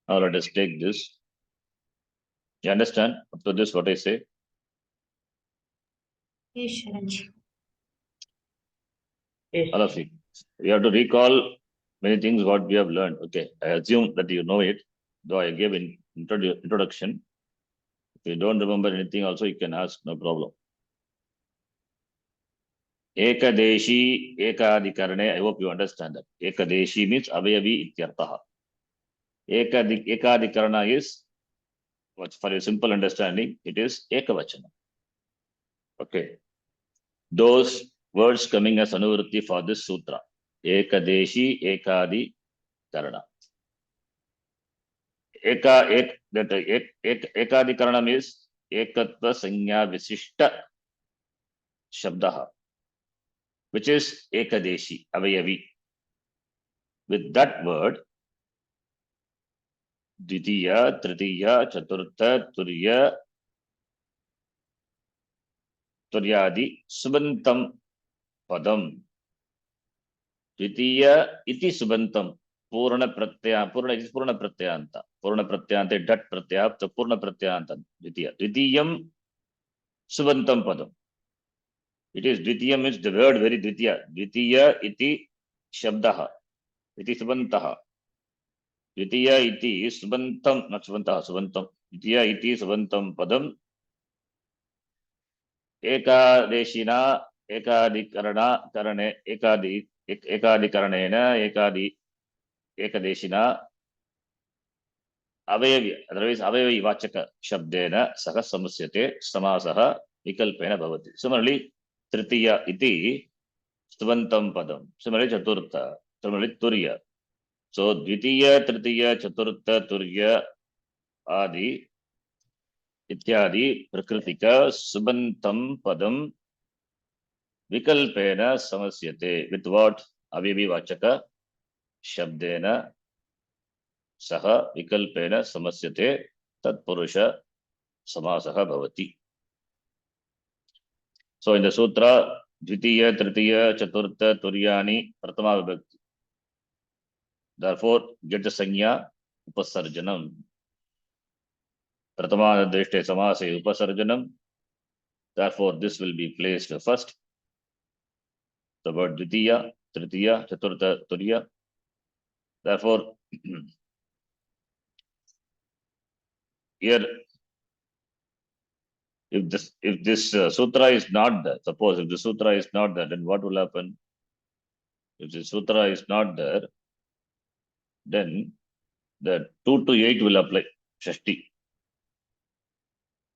A: Now let us take this. You understand up to this what I say?
C: Yes, Sharanji.
A: All of you. We have to recall many things what we have learned. Okay, I assume that you know it, though I gave in introduction. If you don't remember anything also, you can ask, no problem. Ekadeshi, Ekadikarane, I hope you understand that. Ekadeshi means avayavi ityartaha. Ekadikarana is, for a simple understanding, it is ekavachana. Okay. Those words coming as anuvrutti for this sutra. Ekadeshi, Ekadikarana. Ekadikaranam is ekatva sanya visishta shabdaha, which is Ekadeshi, avayavi. With that word, Dvitiya, Tritiya, Chaturtha, Turiya, Turyadi, Subantam Padam. Dvitiya iti Subantam. Purna Pratyaya, Purna is Purna Pratyanta. Purna Pratyante, Dat Pratyaya, the Purna Pratyanta. Dvitiya. Dvitiyam Subantam Padam. It is Dvitiyam is the word very Dvitiya. Dvitiya iti Shabdaha. Iti Subantaha. Dvitiya iti Subantam, not Subantaha, Subantam. Dvitiya iti Subantam Padam. Ekadeshina, Ekadikarana, Karane, Ekadikaranena, Ekadeshina, Avayavi, otherwise Avayavi Vachaka Shabdena, Saha Samasyate, Samasaha, Vikalpena Bhavati. Similarly, Tritiya iti Stvantam Padam. Similarly, Chaturtha. Similarly, Turiya. So, Dvitiya, Tritiya, Chaturtha, Turiya, Adi, Ityadi, Prakritika, Subantam Padam, Vikalpena Samasyate. With what? Avayavi Vachaka Shabdena Saha Vikalpena Samasyate Tatpurusha Samasaha Bhavati. So in the sutra, Dvitiya, Tritiya, Chaturtha, Turyani, Pratama Vibhakti. Therefore, get the Sanya Upasarjanam. Pratama Deshte Samase Upasarjanam. Therefore, this will be placed first. The word Dvitiya, Tritiya, Chaturtha, Turiya. Therefore, here, if this sutra is not there, suppose if the sutra is not there, then what will happen? If the sutra is not there, then the 2 to 8 will apply. Shashti.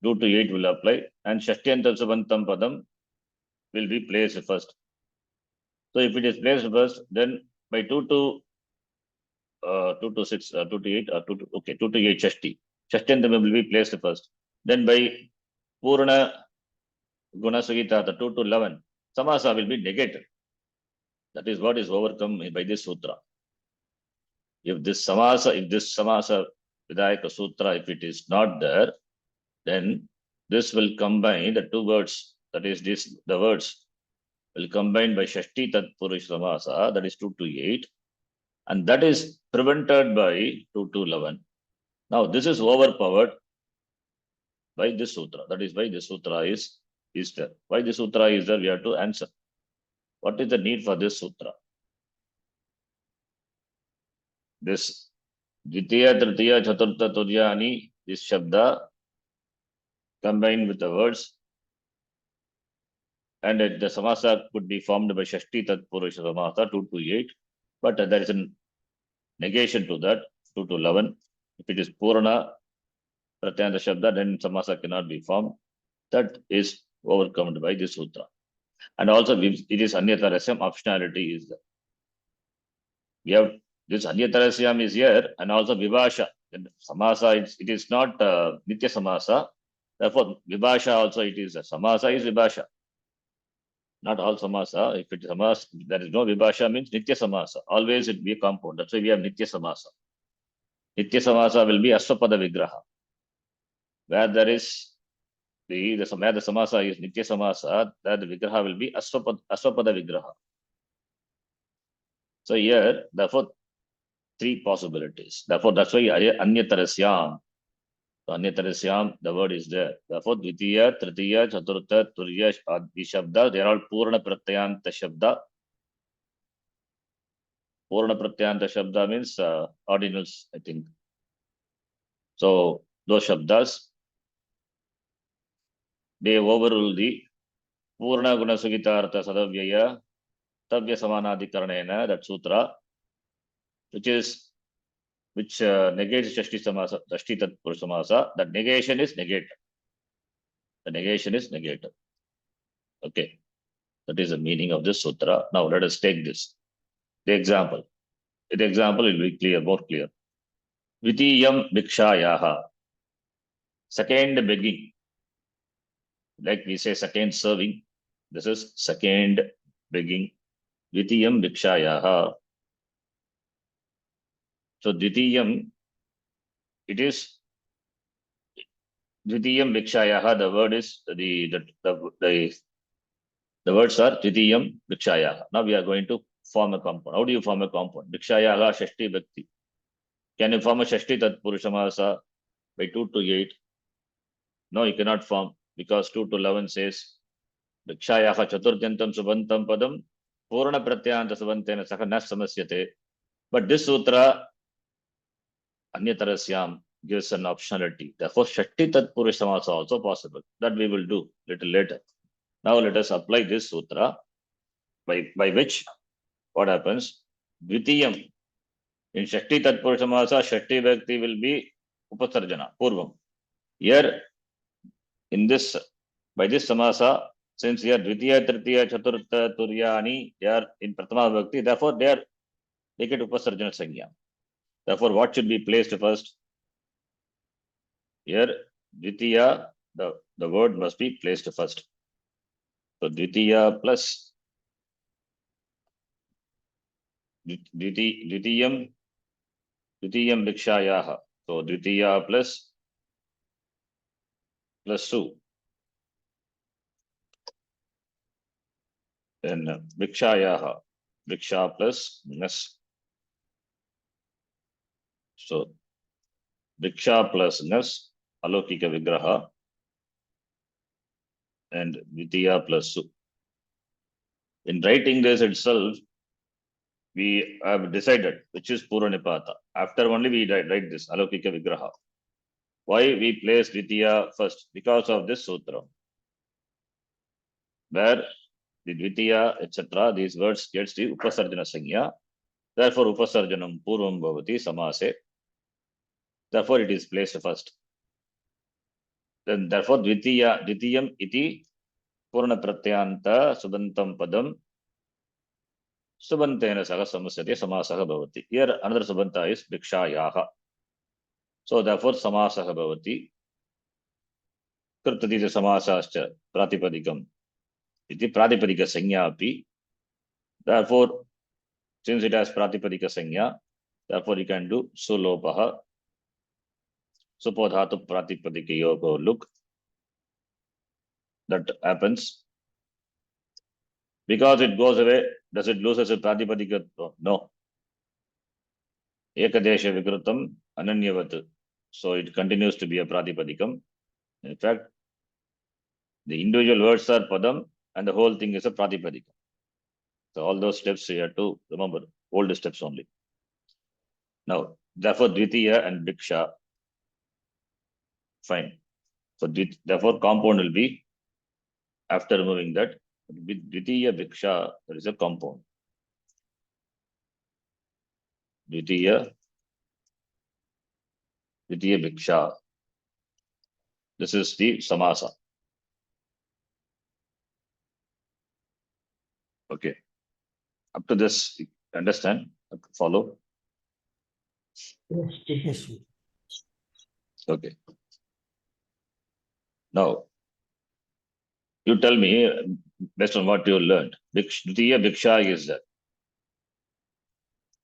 A: 2 to 8 will apply, and Shashtiyantam Subantam Padam will be placed first. So if it is placed first, then by 2 to 6, 2 to 8, 2 to 8 Shashti. Shashtiyantam will be placed first. Then by Purana Gunasagita, the 2 to 11, Samasa will be negated. That is what is overcome by this sutra. If this Samasa Vidayaka Sutra, if it is not there, then this will combine the two words. That is, the words will combine by Shashti Tatpurush Samasa, that is 2 to 8, and that is prevented by 2 to 11. Now, this is overpowered by this sutra. That is why this sutra is there. Why this sutra is there, we have to answer. What is the need for this sutra? This Dvitiya, Tritiya, Chaturtha, Turyani, this Shabda combined with the words, and the Samasa could be formed by Shashti Tatpurusha Samasa 2 to 8, but there is a negation to that 2 to 11. If it is Purana Pratyanta Shabda, then Samasa cannot be formed. That is overcome by this sutra. And also it is Anyatarasyam, optionality is there. We have this Anyatarasyam is here, and also Vibhasha. Samasa, it is not Nitya Samasa. Therefore, Vibhasha also it is. Samasa is Vibhasha. Not all Samasa. If it is Samasa, there is no Vibhasha means Nitya Samasa. Always it be a compound. That's why we have Nitya Samasa. Nitya Samasa will be Asvapada Vigraha. Where there is where the Samasa is Nitya Samasa, that the Vigraha will be Asvapada Vigraha. So here, therefore, 3 possibilities. Therefore, that's why Anyatarasyam. So Anyatarasyam, the word is there. Therefore, Dvitiya, Tritiya, Chaturtha, Turiya, Adi Shabda, they are all Purna Pratyanta Shabda. Purna Pratyanta Shabda means ordinals, I think. So those Shabdas, they overrule the Purna Guna Sugitartha Sadavyaya Tavya Samanadhikaranena, that sutra, which negates Shashti Samasa, Shashti Tatpurusha Samasa. That negation is negated. The negation is negated. Okay. That is the meaning of this sutra. Now let us take this. The example. The example will be clear, more clear. Vitiyam Bhikshayaha. Second begging. Like we say second serving. This is second begging. Vitiyam Bhikshayaha. So Dvitiyam, it is Dvitiyam Bhikshayaha. The word is the words are Dvitiyam Bhikshayaha. Now we are going to form a compound. How do you form a compound? Bhikshayaha Shashti Bhakti. Can you form a Shashti Tatpurushamasa by 2 to 8? No, you cannot form, because 2 to 11 says Bhikshayaha Chaturtyantam Subantam Padam Purna Pratyanta Subantena Saka Na Samasyate. But this sutra Anyatarasyam gives an optionality. Therefore, Shashti Tatpurushamasa also possible. That we will do little later. Now let us apply this sutra by which what happens? Dvitiyam. In Shashti Tatpurushamasa, Shashti Bhakti will be Upasarjana, Purvam. Here, in this, by this Samasa, since here Dvitiya, Tritiya, Chaturtha, Turyani, they are in Prathama Bhakti, therefore they get Upasarjana Sangya. Therefore, what should be placed first? Here, Dvitiya, the word must be placed first. So, Dvitiya plus Dvitiyam Bhikshayaha. So, Dvitiya plus Su. Then Bhikshayaha. Bhiksha plus Nas. So, Bhiksha plus Nas, Alokika Vigraha, and Dvitiya plus Su. In writing this itself, we have decided which is Puranipata. After only we write this Alokika Vigraha. Why we place Dvitiya first? Because of this sutra, where the Dvitiya, etc., these words gets the Upasarjana Sangya. Therefore, Upasarjanam Purvam Bhavati Samase. Therefore, it is placed first. Then, therefore, Dvitiyam iti Purna Pratyanta Subantam Padam Subantena Saga Samasyate Samasaha Bhavati. Here, another Subanta is Bhikshayaha. So, therefore, Samasaha Bhavati. Krtati Samasascha Pratipadikam. Iti Pratipadika Sanya api. Therefore, since it has Pratipadika Sanya, therefore, you can do Sulopaha. Supodhatu Pratipadika Yoga. Look, that happens. Because it goes away, does it lose as a Pratipadika? No. Ekadesha Vikrutam Ananyavat. So it continues to be a Pratipadikam. In fact, the individual words are Padam and the whole thing is a Pratipadikam. So all those steps you have to remember, old steps only. Now, therefore, Dvitiya and Bhiksha. Fine. So therefore, compound will be, after removing that, with Dvitiya Bhiksha, there is a compound. Dvitiya Bhiksha. This is the Samasa. Okay. Up to this, understand? Follow?
B: Yes.
A: Okay. Now, you tell me, based on what you learned, Dvitiya Bhiksha is that.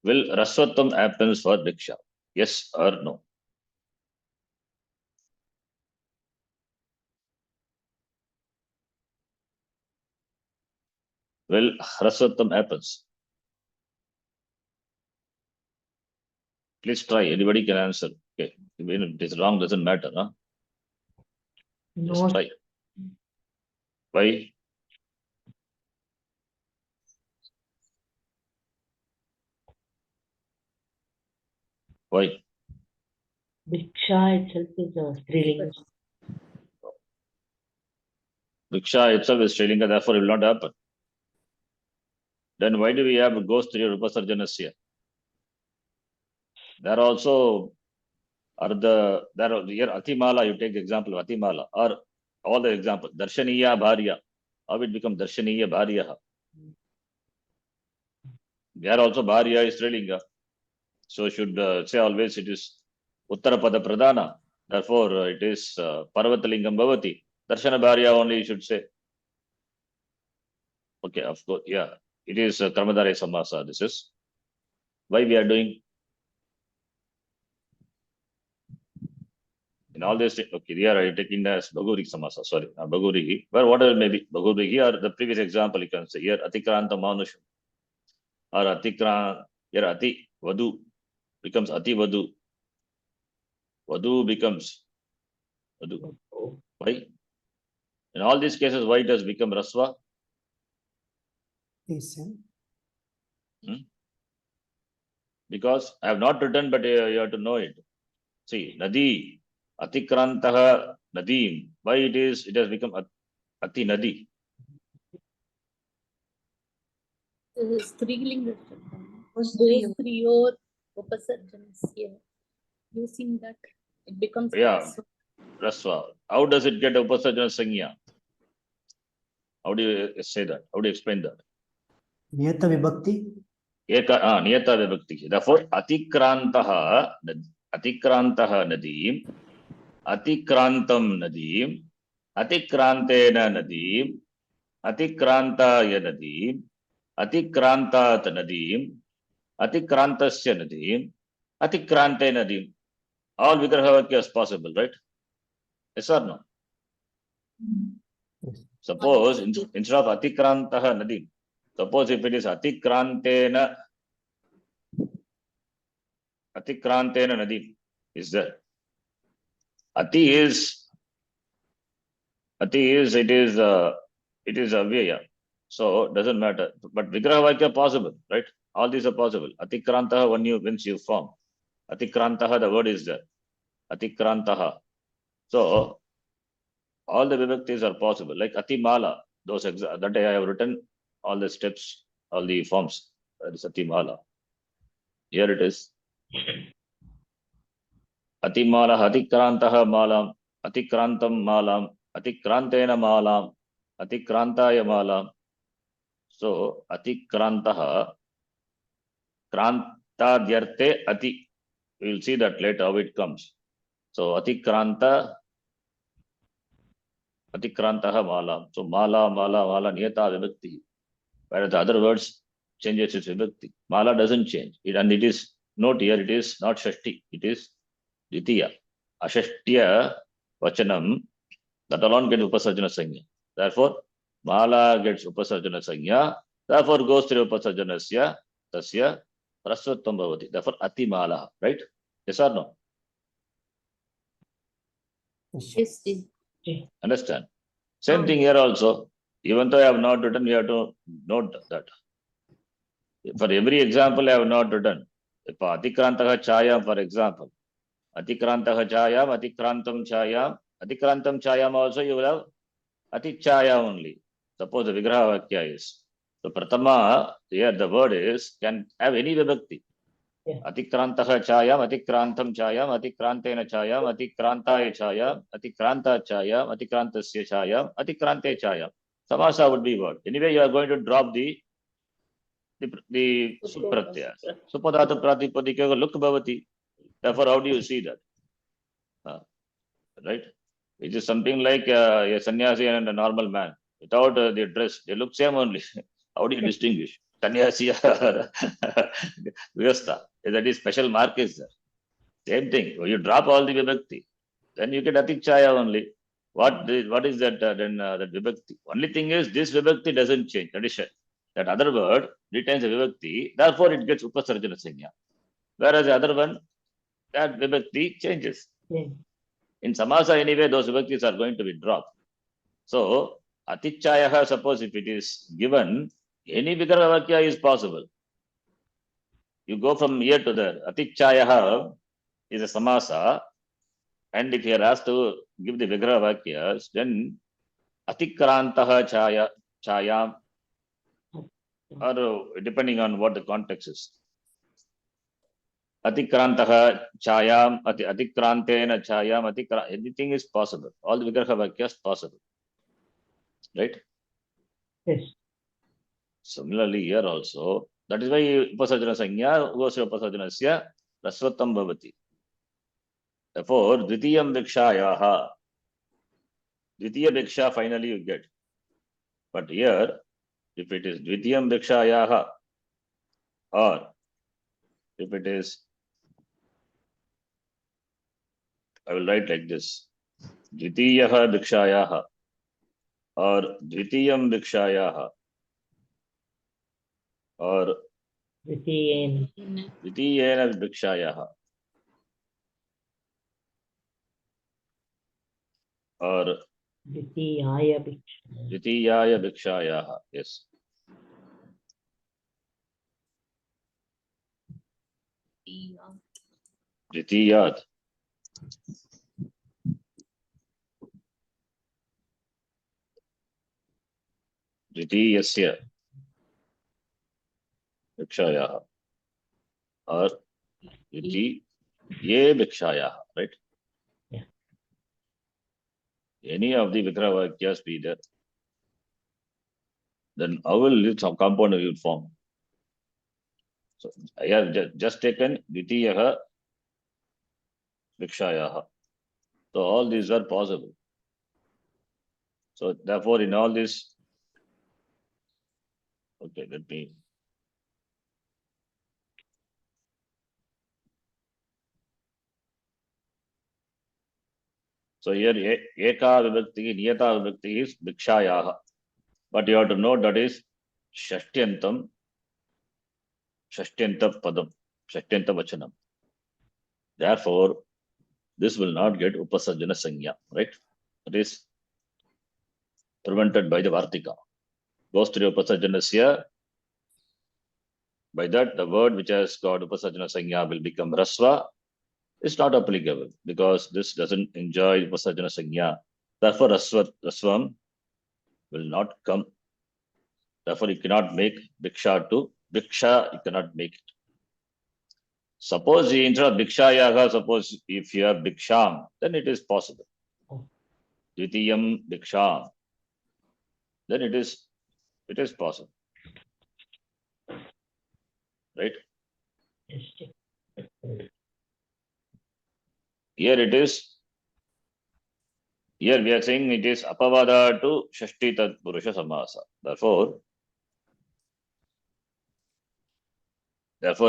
A: Will Rasvattam happens for Bhiksha? Yes or no? Will Rasvattam happens? Please try. Anybody can answer. Okay. Even if it is wrong, doesn't matter. Huh? Just
C: No,
A: try. Why? Why?
D: Diksha itself is a Strilinga.
A: Vriksha itself is Strilinga, therefore it will not happen. Then why do we have Gostriya Upasarjanasya? There also are here Atimala, you take the example of Atimala, or all the examples. Darshaniya Bharya. How it becomes Darshaniya Bharya? There also Bharya is Strilinga. So should say always it is Uttarapada Pradana. Therefore it is Parvatalingam Bhavati. Darshana Bharya only you should say. Okay, of course, yeah. It is Karmadhara Samasa. This is why we are doing in all this. Okay, here I am taking as Bhaguri Samasa. Sorry, Bhaguri. But whatever may be Bhaguri. Here the previous example you can say here Atikranta Manusham or Atikran. Here Ati Vadu becomes Ati Vadu. Vadu becomes Vadu. Why? In all these cases, why it has become Rasva? Because I have not written, but you have to know it. See, Nadi, Atikrantaha Nadim. Why it has become Ati Nadi.
B: Strilinga.
C: Gostriyo.
B: Gostriyor Upasarjanasya. Using that, it becomes
A: Yeah. Rasva. How does it get Upasarjana Sangya? How do you say that? How do you explain that?
D: Niyata Vibhakti.
A: Niyata Vibhakti. Therefore, Atikrantaha Nadim, Atikrantam Nadim, Atikrantena Nadim, Atikrantaya Nadim, Atikrantat Nadim, Atikrantasya Nadim, Atikrante Nadim. All Vigraha Vakya is possible, right? Yes or no? Suppose instead of Atikrantaha Nadim, suppose if it is Atikrantena Nadim, is there? Ati is it is Avyaya. So doesn't matter. But Vigraha Vakya possible, right? All these are possible. Atikrantaha once you form. Atikrantaha, the word is there. Atikrantaha. So all the vibhaktis are possible. Like Atimala, that I have written all the steps, all the forms. That is Atimala. Here it is. Atimala, Atikrantaha Malam, Atikrantam Malam, Atikrantena Malam, Atikrantaya Malam. So Atikrantaha, Krantadyarte Ati. We will see that later how it comes. So Atikrantaha Malam. So Mala Niyata Vibhakti. Whereas the other words changes its Vibhakti. Mala doesn't change. And it is, note here, it is not Shashti. It is Ditiya. Ashashtiya Vachanam, that alone gets Upasarjana Sangya. Therefore, Mala gets Upasarjana Sangya. Therefore, goes to Upasarjanasya, Tasya, Prasvattam Bhavati. Therefore, Ati Mala, right? Yes or no?
B: Yes.
A: Understand? Same thing here also. Even though I have not written, you have to note that. For every example, I have not written. If Atikrantaha Chayam, for example, Atikrantaha Chayam, Atikrantam Chayam also you will have Atichaya only. Suppose the Vigraha Vakya is. So Pratama, here the word is, can have any Vibhakti.
D: Yeah.
A: Atikrantaha Chayam, Atikrantam Chayam, Atikrantena Chayam, Atikrantaya Chayam, Atikranta Chayam, Atikrantasya Chayam, Atikrante Chayam. Samasa would be word. Anyway, you are going to drop the Supratyas. Supadata Pratipadika look bhavati. Therefore, how do you see that? Right? It is something like a sannyasi and a normal man. Without the dress, they look same only. How do you distinguish? Sannyasi or Vyasta. That is special mark is there. Same thing. You drop all the Vibhakti. Then you get Atichaya only. What is that then that Vibhakti? Only thing is this Vibhakti doesn't change. Addition. That other word retains a Vibhakti. Therefore, it gets Upasarjana Sangya. Whereas the other one, that Vibhakti changes. In Samasa anyway, those Vibhaktis are going to be dropped. So, Atichayaha, suppose if it is given, any Vigraha Vakya is possible. You go from here to there. Atichayaha is a Samasa. And if you are asked to give the Vigraha Vakyas, then Atikrantah chayam, or depending on what the context is. Atikrantah chayam, atikrantena chayam, anything is possible. All the Vigraha Vakyas possible. Right?
D: Yes.
A: Similarly, here also, that is why Upasarjana Sanya, Ugosya Upasarjanasya, Rasvatam Bhavati. Therefore, Dvitiyam Vikshayaha, Dvitiya Viksha finally you get. But here, if it is Dvitiyam Vikshayaha, or if it is, I will write like this, Dvitiyaha Vikshayaha, or Dvitiyam Vikshayaha, or
D: Dvitiyen.
A: Dvitiyena Vikshayaha, or
D: Dvitiyaya Bhiksha.
A: Dvitiyaya Vikshayaha. Yes. Dvitiyat. Dvitiyasya Vikshayaha, or Dvitiye Vikshayaha, right?
D: Yeah.
A: Any of the Vigraha Vakyas be there, then how will some compound will form? So I have just taken Dvitiyaha Vikshayaha. So all these are possible. So therefore, in all this, okay, let me. So here, Eka Vibhakti, Niyata Vibhakti is Vikshayaha. But you have to know that is Shashtyantam, Shashtyantam Padam, Shashtyantam Vachanam. Therefore, this will not get Upasarjana Sanya, right? It is prevented by the Vartika. Goes to the Upasarjanasya. By that, the word which has got Upasarjana Sanya will become Rasva. It's not applicable because this doesn't enjoy Upasarjana Sanya. Therefore, Rasvam will not come. Therefore, you cannot make Bhiksha to Bhiksha, you cannot make it. Suppose instead of Bhikshayaha, suppose if you have Bhiksham, then it is possible. Dvitiyam Bhiksham, then it is possible. Right? Here it is. Here we are saying it is Apavada to Shashti Tat Purusha Samasa. Therefore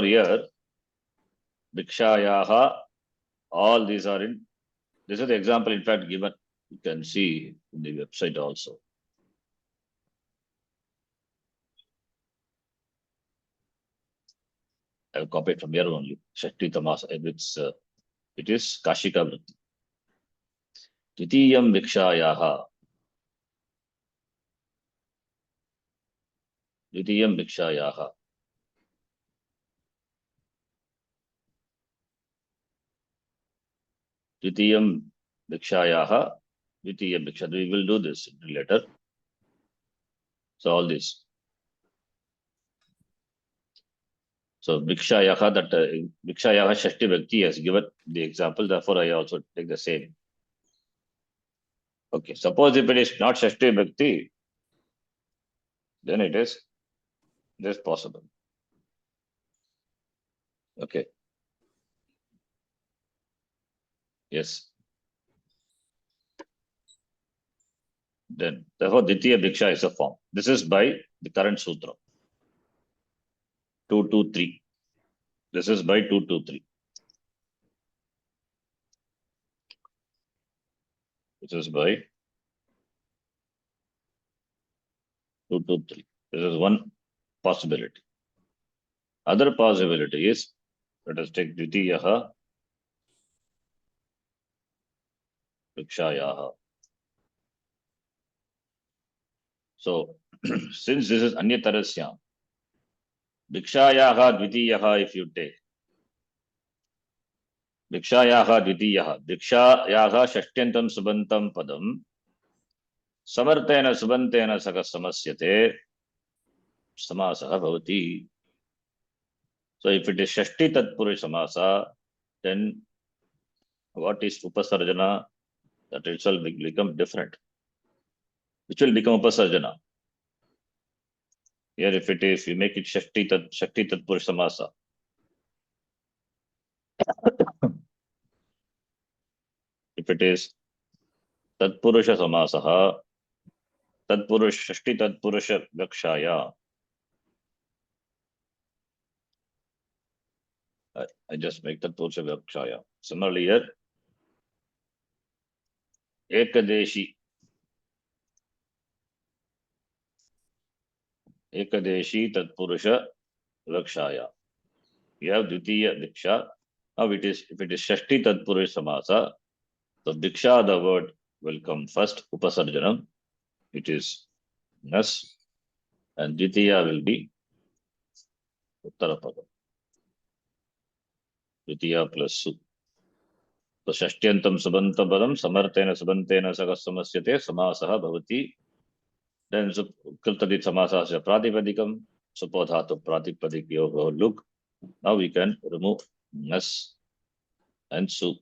A: here Bhikshayaha, all these are in. This is the example, in fact, given. You can see in the website also. I have copied from here only. Shashti Tamasa. It is Kashika Vritti. Dvitiyam Bhikshayaha. Dvitiyam Bhikshayaha. Dvitiyam Bhikshayaha. Dvitiyam Bhiksha. We will do this later. So all this. So Bhikshayaha, that Bhikshayaha Shashti Bhakti has given the example. Therefore, I also take the same. Okay. Suppose if it is not Shashti Bhakti, then it is possible. Okay. Yes. Then therefore Ditiya Bhiksha is a form. This is by the current sutra. 223. This is by 223. This is by 223. This is one possibility. Other possibility is, let us take Dvitiyaha Bhikshayaha. So, since this is Anyatarasya, Bhikshayaha Dvitiyaha, if you take Bhikshayaha Dvitiyaha, Bhikshayaha Shashtyantam Subantam Padam, Samartena subantena saka samasyate samasah bhavati. So if it is Shashti Tatpurusha Samasa, then what is Upasarjana? That itself will become different. Which will become Upasarjana. Here if it is, we make it Shakti Tatpurusha Samasa. If it is Tatpurusha Samasaha, Tatpurusha Shashti Tatpurusha Lakshaya. I just make Tatpurusha Lakshaya. Similarly here, Ekadeshi. Ekadeshi Tatpurusha Lakshaya. You have Dvitiya Diksha. Now it is, if it is Shashti Tatpurusha Samasa, so Diksha, the word will come first, Upasarjanam. It is Nas, and Dvitiya will be Uttarapada. Dvitiya plus Su. So Shashtyantam Subantapadam, Samartena Subantena Sagassamasyate, Samasaha Bhavati. Then Krtadit Samasasya Pratipadikam, Supodhatu Pratipadikyo. Look, now we can remove Nas and Su.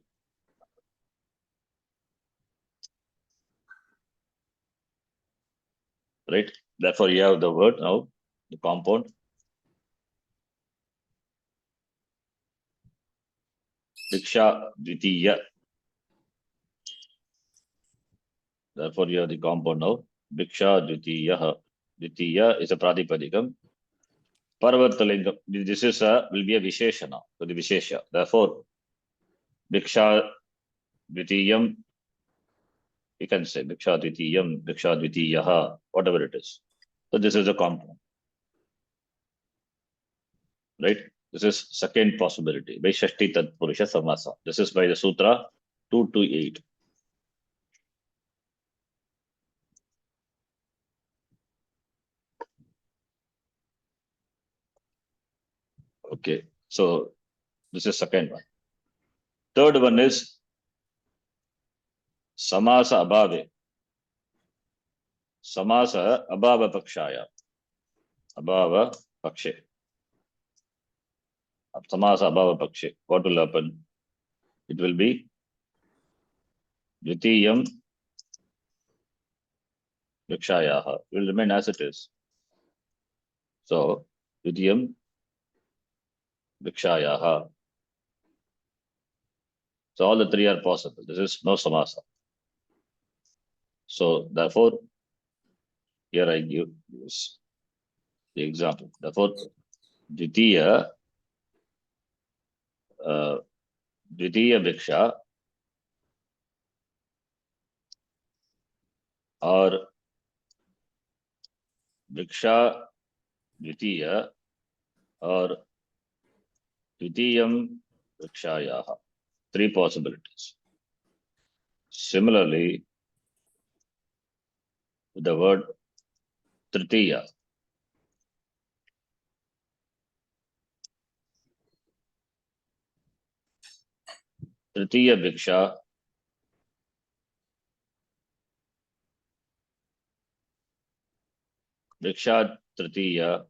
A: Right? Therefore, you have the word now, the compound. Diksha Dvitiya. Therefore, you have the compound now. Diksha Dvitiya. Dvitiya is a Pratipadikam. Parvartalingam. This is will be a Visheshana. So the Vishesha. Therefore, Diksha Dvitiyam. You can say Diksha Dvitiyam, Diksha Dvitiyaha, whatever it is. So this is a compound. Right? This is second possibility by Shashti Tatpurusha Samasa. This is by the Sutra 228. Okay, so this is second one. Third one is Samasa Abhave. Samasa Abhava Pakshaya. Abhava Pakshe. Samasa Abhava Pakshe. What will happen? It will be Dvitiyam Vikshayaha. It will remain as it is. So, Dvitiyam Vikshayaha. So, all the three are possible. This is no Samasa. So, therefore, here I give this, the example. Therefore, Dvitiya Viksha or Viksha Dvitiya or Dvitiyam Vikshayaha. Three possibilities. Similarly, the word Tritiya. Tritiya Viksha Viksha Tritiya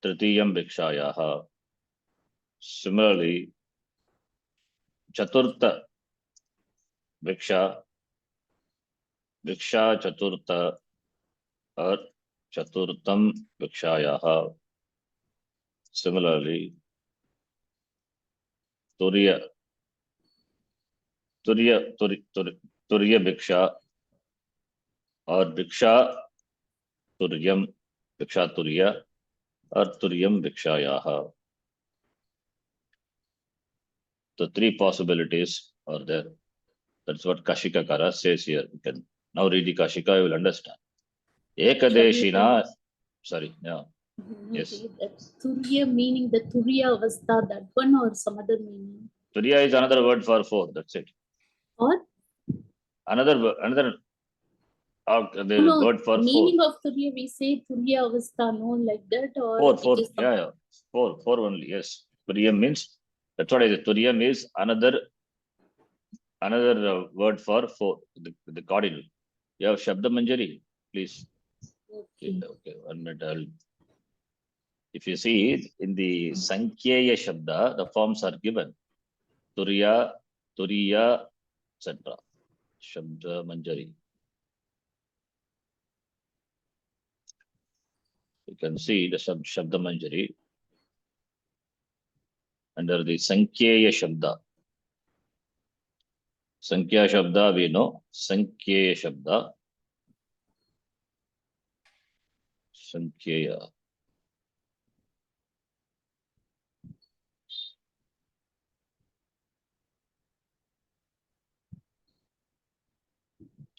A: Tritiyam Vikshayaha. Similarly, Chaturtha Viksha Viksha Chaturtha or Chaturtam Vikshayaha. Similarly, Turiya Viksha or Viksha Turyam Viksha Turiya or Turyam Vikshayaha. The three possibilities are there. That's what Kashikakara says here. You can now read the Kashika, you will understand. Ekadeshina, sorry, yeah. Yes.
B: Turiya meaning the Turiya Avastha, that one, or some other meaning?
A: Turiya is another word for four, that's it.
B: Or
A: Another the
B: no,
A: word for
B: meaning
A: four.
B: of Turiya, we say Turiya Avastha, no, like that, or
A: Four,
B: it is
A: yeah. Four only, yes. Turiyam means, that's what I said. Turiyam is another word for four, the cardinal. You have Shabda Manjari, please.
B: Okay.
A: Okay, 1 minute. If you see in the Sankhyeya Shabda, the forms are given. Turiya, Turiya, etc. Shabda Manjari. You can see the Shabda Manjari under the Sankhyeya Shabda. Sankhya Shabda we know. Sankhyeya Shabda. Sankhyeya.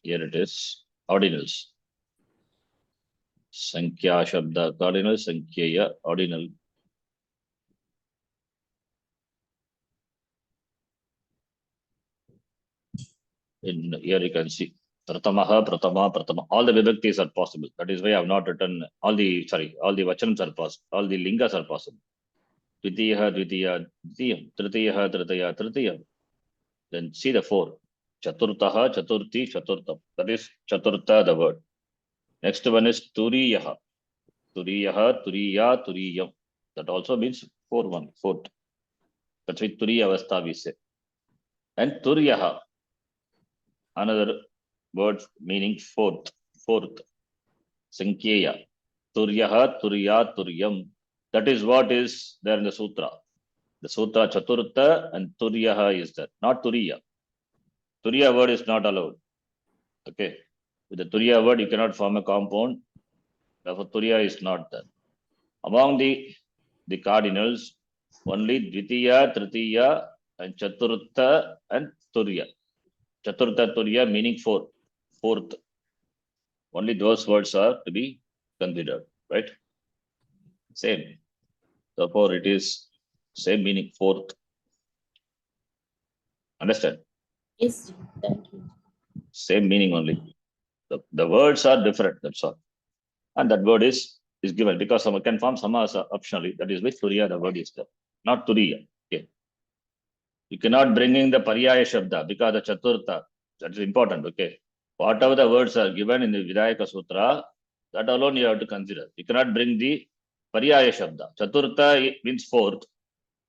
A: Here it is. Ordinals. Sankhya Shabda cardinal, Sankhyeya ordinal. In here you can see Pratamaha, Pratama, Pratama. All the vibhaktis are possible. That is why I have not written all the vachanams are possible. All the lingas are possible. Dvitiya, Dvitiya, Dvitiyam. Tritiya, Tritaya, Tritiyam. Then see the 4. Chaturtaha, Chaturti, Chaturtam. That is Chaturta, the word. Next one is Turiyaha. Turiyaha, Turiya, Turiyam. That also means 4th. That's with Turiya Avastha we say. And Turiyaha. Another word meaning 4th. Sankhyeya. Turyaha, Turiya, Turyam. That is what is there in the sutra. The sutra Chaturtha and Turyaha is there, not Turiya. Turiya word is not allowed. Okay. With the Turiya word, you cannot form a compound. Therefore, Turiya is not there. Among the cardinals, only Dvitiya, Tritiya, and Chaturtha and Turiya. Chaturtha, Turiya meaning 4th. Only those words are to be considered, right? Same. Therefore, it is same meaning 4th. Understand?
B: Yes, thank you.
A: Same meaning only. The words are different, that's all. And that word is given because someone can form samasa optionally. That is with Turiya, the word is there. Not Turiya. Okay. You cannot bring in the Paryaya Shabda because the Chaturtha. That is important. Okay. Whatever the words are given in the Vidayaka Sutra, that alone you have to consider. You cannot bring the Paryaya Shabda. Chaturtha means 4th.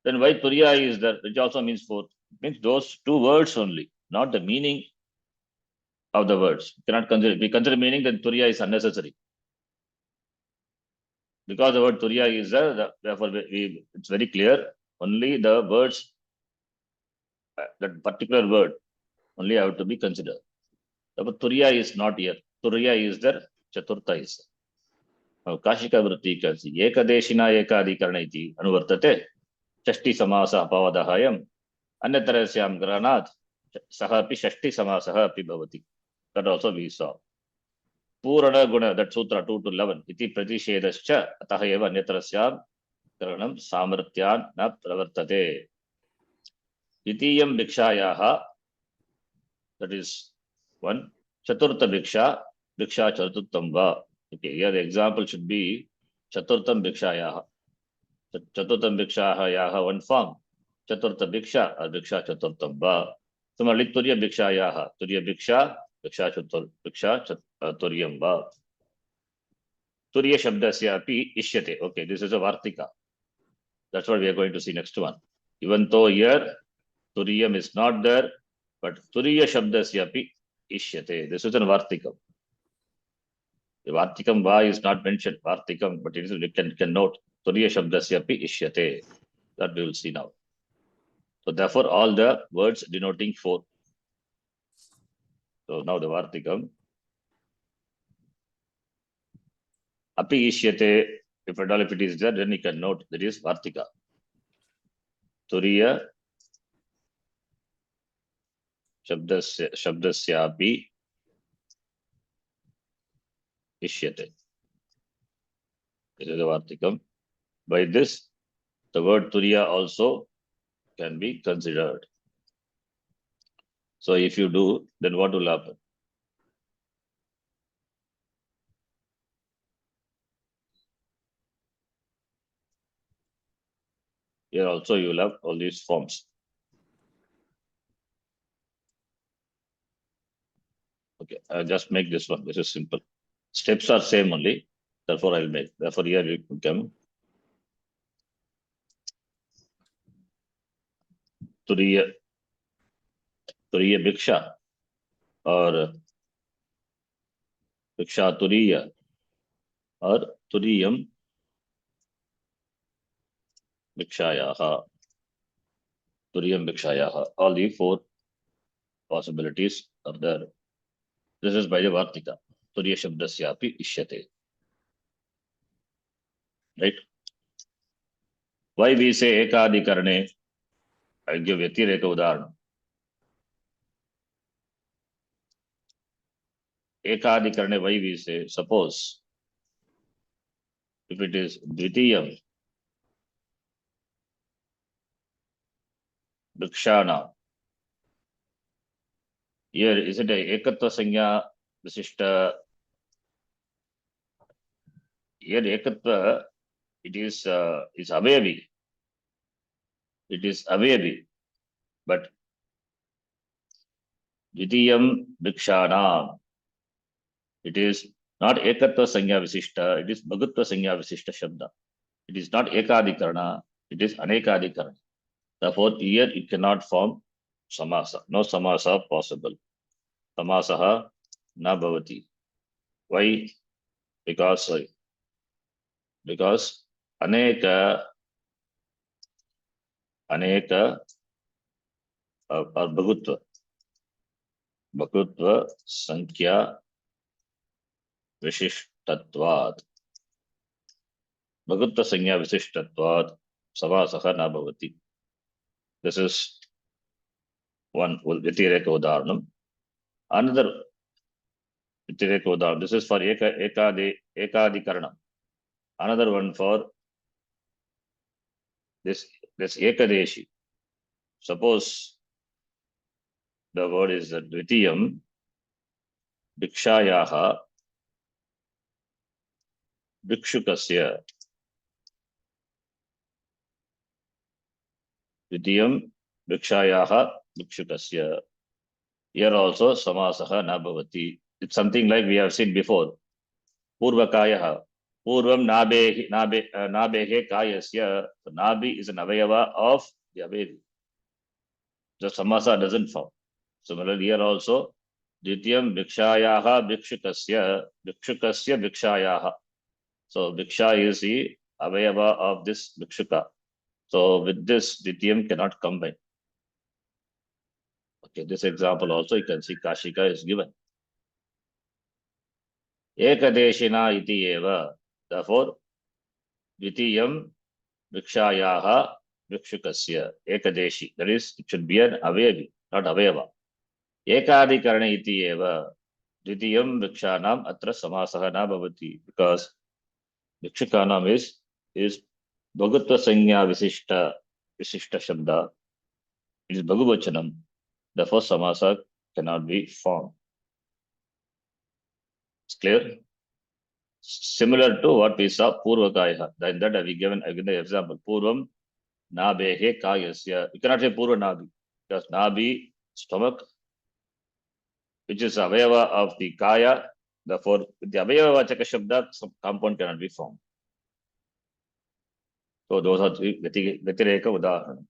A: Then why Turiya is there, which also means 4th? It means those 2 words only, not the meaning of the words. You cannot consider. If we consider meaning, then Turiya is unnecessary. Because the word Turiya is there, therefore it's very clear. Only the words, that particular word, only have to be considered. Therefore, Turiya is not here. Turiya is there, Chaturtha is there. Now, Kashika Vritti can see Ekadeshina Ekadikarana iti anuvartate Shashti Samasa Pavadahayam Anyatarasyaam Granat Sahapi Shashti Samasaha api bhavati. That also we saw. Purana Guna, that Sutra 2 to 11. Iti Pratishedascha Ataha eva Anyatarasyaam Granam Samartyan na pravartate. Ditiyam Bhikshayaha, that is 1. Chaturtha Bhiksha, Bhiksha Chaturtam va. Okay, here the example should be Chaturtam Bhikshayaha. Chaturtam Bhikshayaha, 1 form. Chaturtha Bhiksha or Bhiksha Chaturtam va. Similarly, Turiya Bhikshayaha, Turiya Bhiksha, Bhiksha Turyam va. Turiya Shabdasya api Ishyate. Okay, this is a Vartika. That's what we are going to see next one. Even though here Turiyam is not there, but Turiya Shabdasya api Ishyate. This is an Vartikam. The Vartikam Va is not mentioned, Vartikam, but it is, we can note Turiya Shabdasya api Ishyate. That we will see now. So therefore, all the words denoting 4. So now the Vartikam. Api Ishyate, if at all if it is there, then you can note that is Vartika. Turiya Shabdasya api Ishyate. This is the Vartikam. By this, the word Turiya also can be considered. So if you do, then what will happen? Here also you will have all these forms. Okay. Okay, I'll just make this one. This is simple. Steps are same only. Therefore, I'll make. Therefore, here you come. Turiya Bhiksha or Bhiksha Turiya or Turiyam Bhikshayaha. Turiyam Bhikshayaha. All the four possibilities are there. This is by the Vartika. Turiya Shabdasyapi Ishyate. Right? Why we say Ekadikarane? I'll give Yatireka Udaharanam. Ekadikarane, why we say, suppose if it is Dvitiyam Bhikshana, here is it a Ekatva Sanya Visishta? Here Ekatva, it is Avayavi. It is Avayavi. But Dvitiyam Bhikshana, it is not Ekatva Sanya Visishta, it is Bhagutva Sanya Visishta Shabda. It is not Ekadikarana, it is Anekadikarana. Therefore, here it cannot form Samasa. No Samasa possible. Samasaha na bhavati. Why? Because Aneka or Bhagutva Sankhya Vishishtatvat. Bhagutva Sanya Vishishtatvat Samasaha na bhavati. This is one Vyatireka Udaharanam. Another Vyatireka Udaharanam. This is for Ekadikarana. Another one for this Ekadeshi. Suppose the word is Dvitiyam Bhikshayaha Bhikshukasya. Dvitiyam Bhikshayaha Bhikshukasya. Here also Samasaha na bhavati. It's something like we have seen before. Purvakayaha. Purvam nabehe kayasya. So nabi is an avayava of the avayavi. The samasa doesn't form. Similarly, here also, Dvitiyam Bhikshayaha Bhikshukasya Bhikshayaha. So Bhiksha is the avayava of this Bhikshuka. So with this, Dvitiyam cannot combine. Okay, this example also you can see Kashika is given. Ekadeshina iti eva. Therefore, Dvitiyam Bhikshayaha Bhikshukasya Ekadeshi. That is, it should be an avayavi, not avayava. Ekadikarana iti eva. Dvitiyam Bhikshanam atra samasaha na bhavati. Because Bhikshukanam is Bhagutva Sanya Visishta Shabda. It is Bhaguvachanam. Therefore, samasa cannot be formed. It's clear? Similar to what we saw Purvakaya. In that I give the example. Purvam Nabehe Kayasya. You cannot say Purva Nabi. Because Nabi, stomach, which is avayava of the Kaya. Therefore, with the avayava vachaka shabda, some compound cannot be formed. So those are three Vyatireka Udaharanam.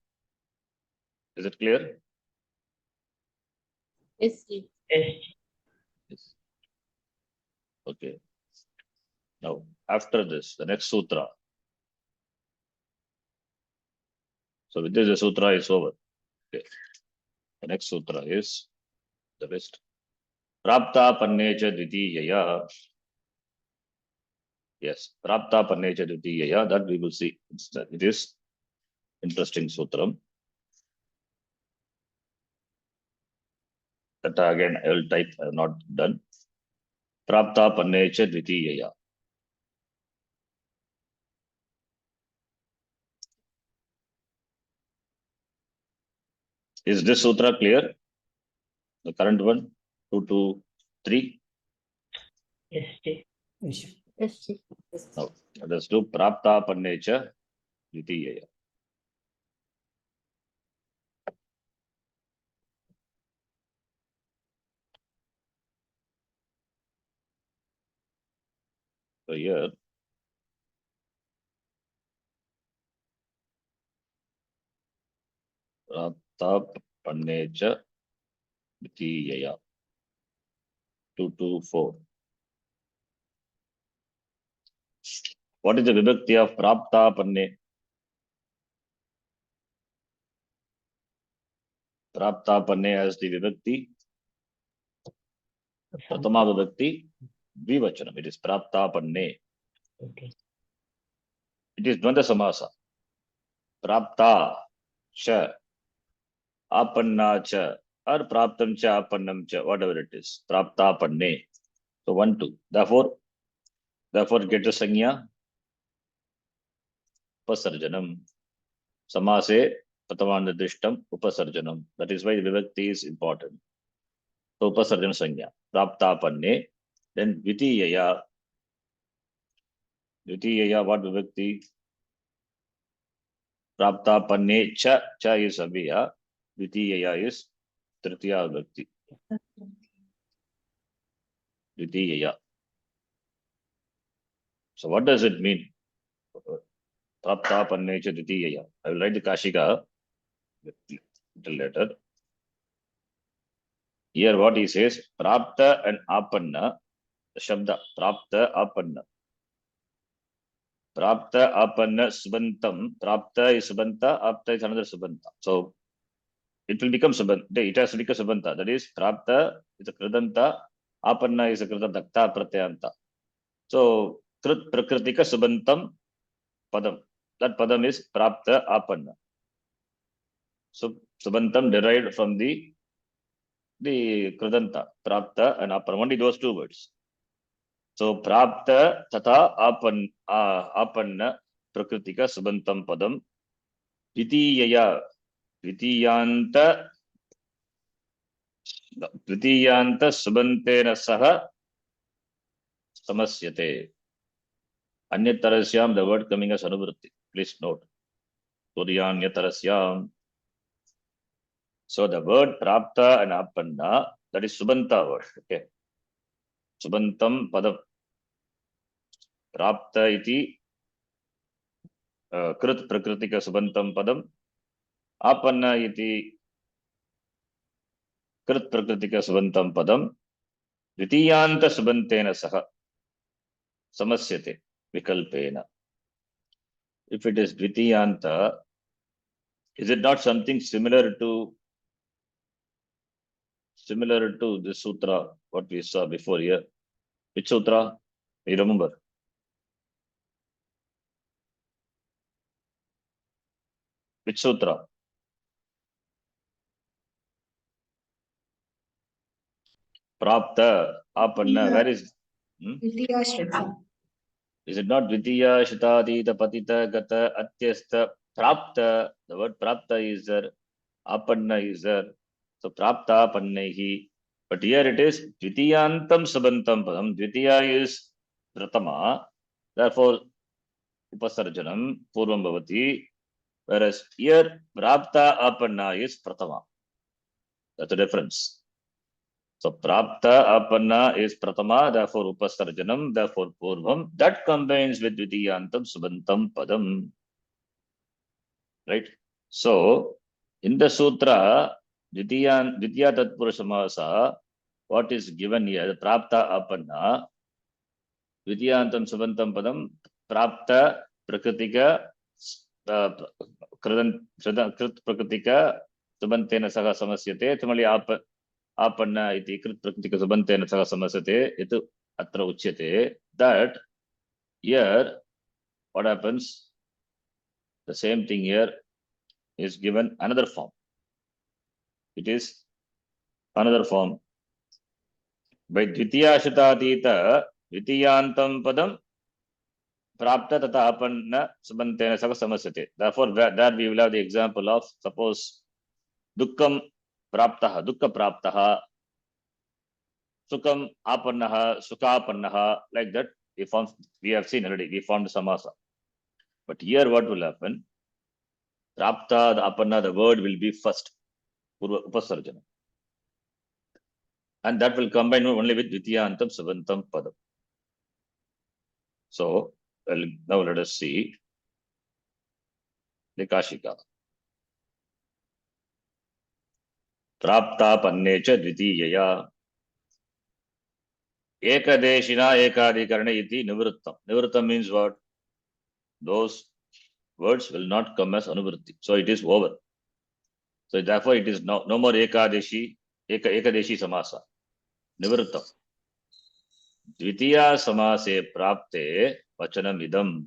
A: Is it clear?
B: Yes, Ji.
D: Yes.
A: Okay. Now, after this, the next sutra. So with this, the sutra is over. Okay. The next sutra is the rest. Prapta Pannecha Dvitiyaya. Yes, Prapta Pannecha Dvitiyaya. That we will see. It is interesting sutram. That again, I will type. I have not done. Prapta Pannecha Dvitiyaya. Is this sutra clear? The current one, 2 to 3.
D: Yes, Ji.
B: Yes, Ji.
A: Now, let us do Prapta Pannecha Dvitiyaya. So here, Praptapannecha Vitiyaya. 224. What is the vibhakti of Praptapanne? Praptapanne as the vibhakti. Pratama vibhakti, Dvivachanam. It is Praptapanne.
D: Okay.
A: It is Dvanda Samasa. Prapta cha, Apanna cha, or Praptam cha, Apannam cha, whatever it is. Praptapanne. So 1, 2. Therefore, get the Sanya. Upasarjanam. Samase Patamanadishtam Upasarjanam. That is why the vibhakti is important. So Upasarjana Sanya. Praptapanne. Then Vitiyaya. Vitiyaya, what vibhakti? Praptapanne cha. Cha is Aviya. Vitiyaya is Tritiya vibhakti. Vitiyaya. So what does it mean? Praptapanne cha Vitiyaya. I will write the Kashika little later. Here what he says, Prapta and Apanna, the Shabda, Prapta, Apanna. Prapta, Apanna, Subantam. Prapta is Subanta, Apta is another Subanta. So it will become Subanta. It has to become Subanta. That is, Prapta is a Kridanta, Apanna is a Kridanta Pratyanta. So Krit Prakritika Subantam Padam. That Padam is Prapta, Apanna. So Subantam derived from the Kridanta, Prapta and Apanna. Only those two words. So Prapta Tata Apanna Prakritika Subantam Padam. Vitiyaya. Vitiyanta Subantena Saha Samasyate. Anyatarasyam, the word coming as Anuvritti. Please note. Turyanyatarasyam. So the word Prapta and Apanna, that is Subanta word. Okay. Subantam Padam. Prapta iti Krit Prakritika Subantam Padam. Apanna iti Krit Prakritika Subantam Padam. Vitiyanta Subantena Saha Samasyate Vikalpena. If it is Dvitiyanta, is it not something similar to the sutra, what we saw before here? Which sutra? You remember? Which sutra? Prapta, Apanna, where is?
C: Vitiya Shrita.
A: Is it not Vitiya, Shitadita, Patita, Gata, Atyasta, Prapta? The word Prapta is there, Apanna is there. So Prapta, Pannehi. But here it is Dvitiyantam Sabantam Padam. Dvitiya is Pratama. Therefore, Upasarjanam, Purvam Bhavati. Whereas here Prapta, Apanna is Pratama. That's the difference. So Prapta Apanna is Pratama, therefore Upasarjanam, therefore Purvam. That combines with Vidyantam Subantam Padam. Right? So in the Sutra, Vidya Tatpurusha Samasa, what is given here, the Prapta Apanna, Vidyantam Subantam Padam, Prapta Prakritika Krit Prakritika Subantena Saha Samasyate, Tamali Apanna iti Krit Prakritika Subantena Saha Samasyate, itu atra uchyate. That here, what happens? The same thing here is given another form. It is another form. By Dvitiya Shatadita, Dvitiyantam Padam, Prapta Tata Apanna Subantena Saha Samasyate. Therefore, there we will have the example of, suppose, Dukkam Praptaha, Dukka Praptaha, Sukam Apannaha, Sukapannaha, like that. We have seen already, we formed Samasa. But here what will happen? Prapta, the Apanna, the word will be first, Upasarjana. And that will combine only with Vityantam Subantam Padam. So, well, now let us see the Kashika. Praptapanne cha dvitiyaya ekadeshina ekadikarane iti nivrittam. Nivrittam means what? Those words will not come as anuvritti. So it is over. So therefore it is no more ekadeshi samasa. Nivrittam. Dvitiya samase prapte vachanam idam.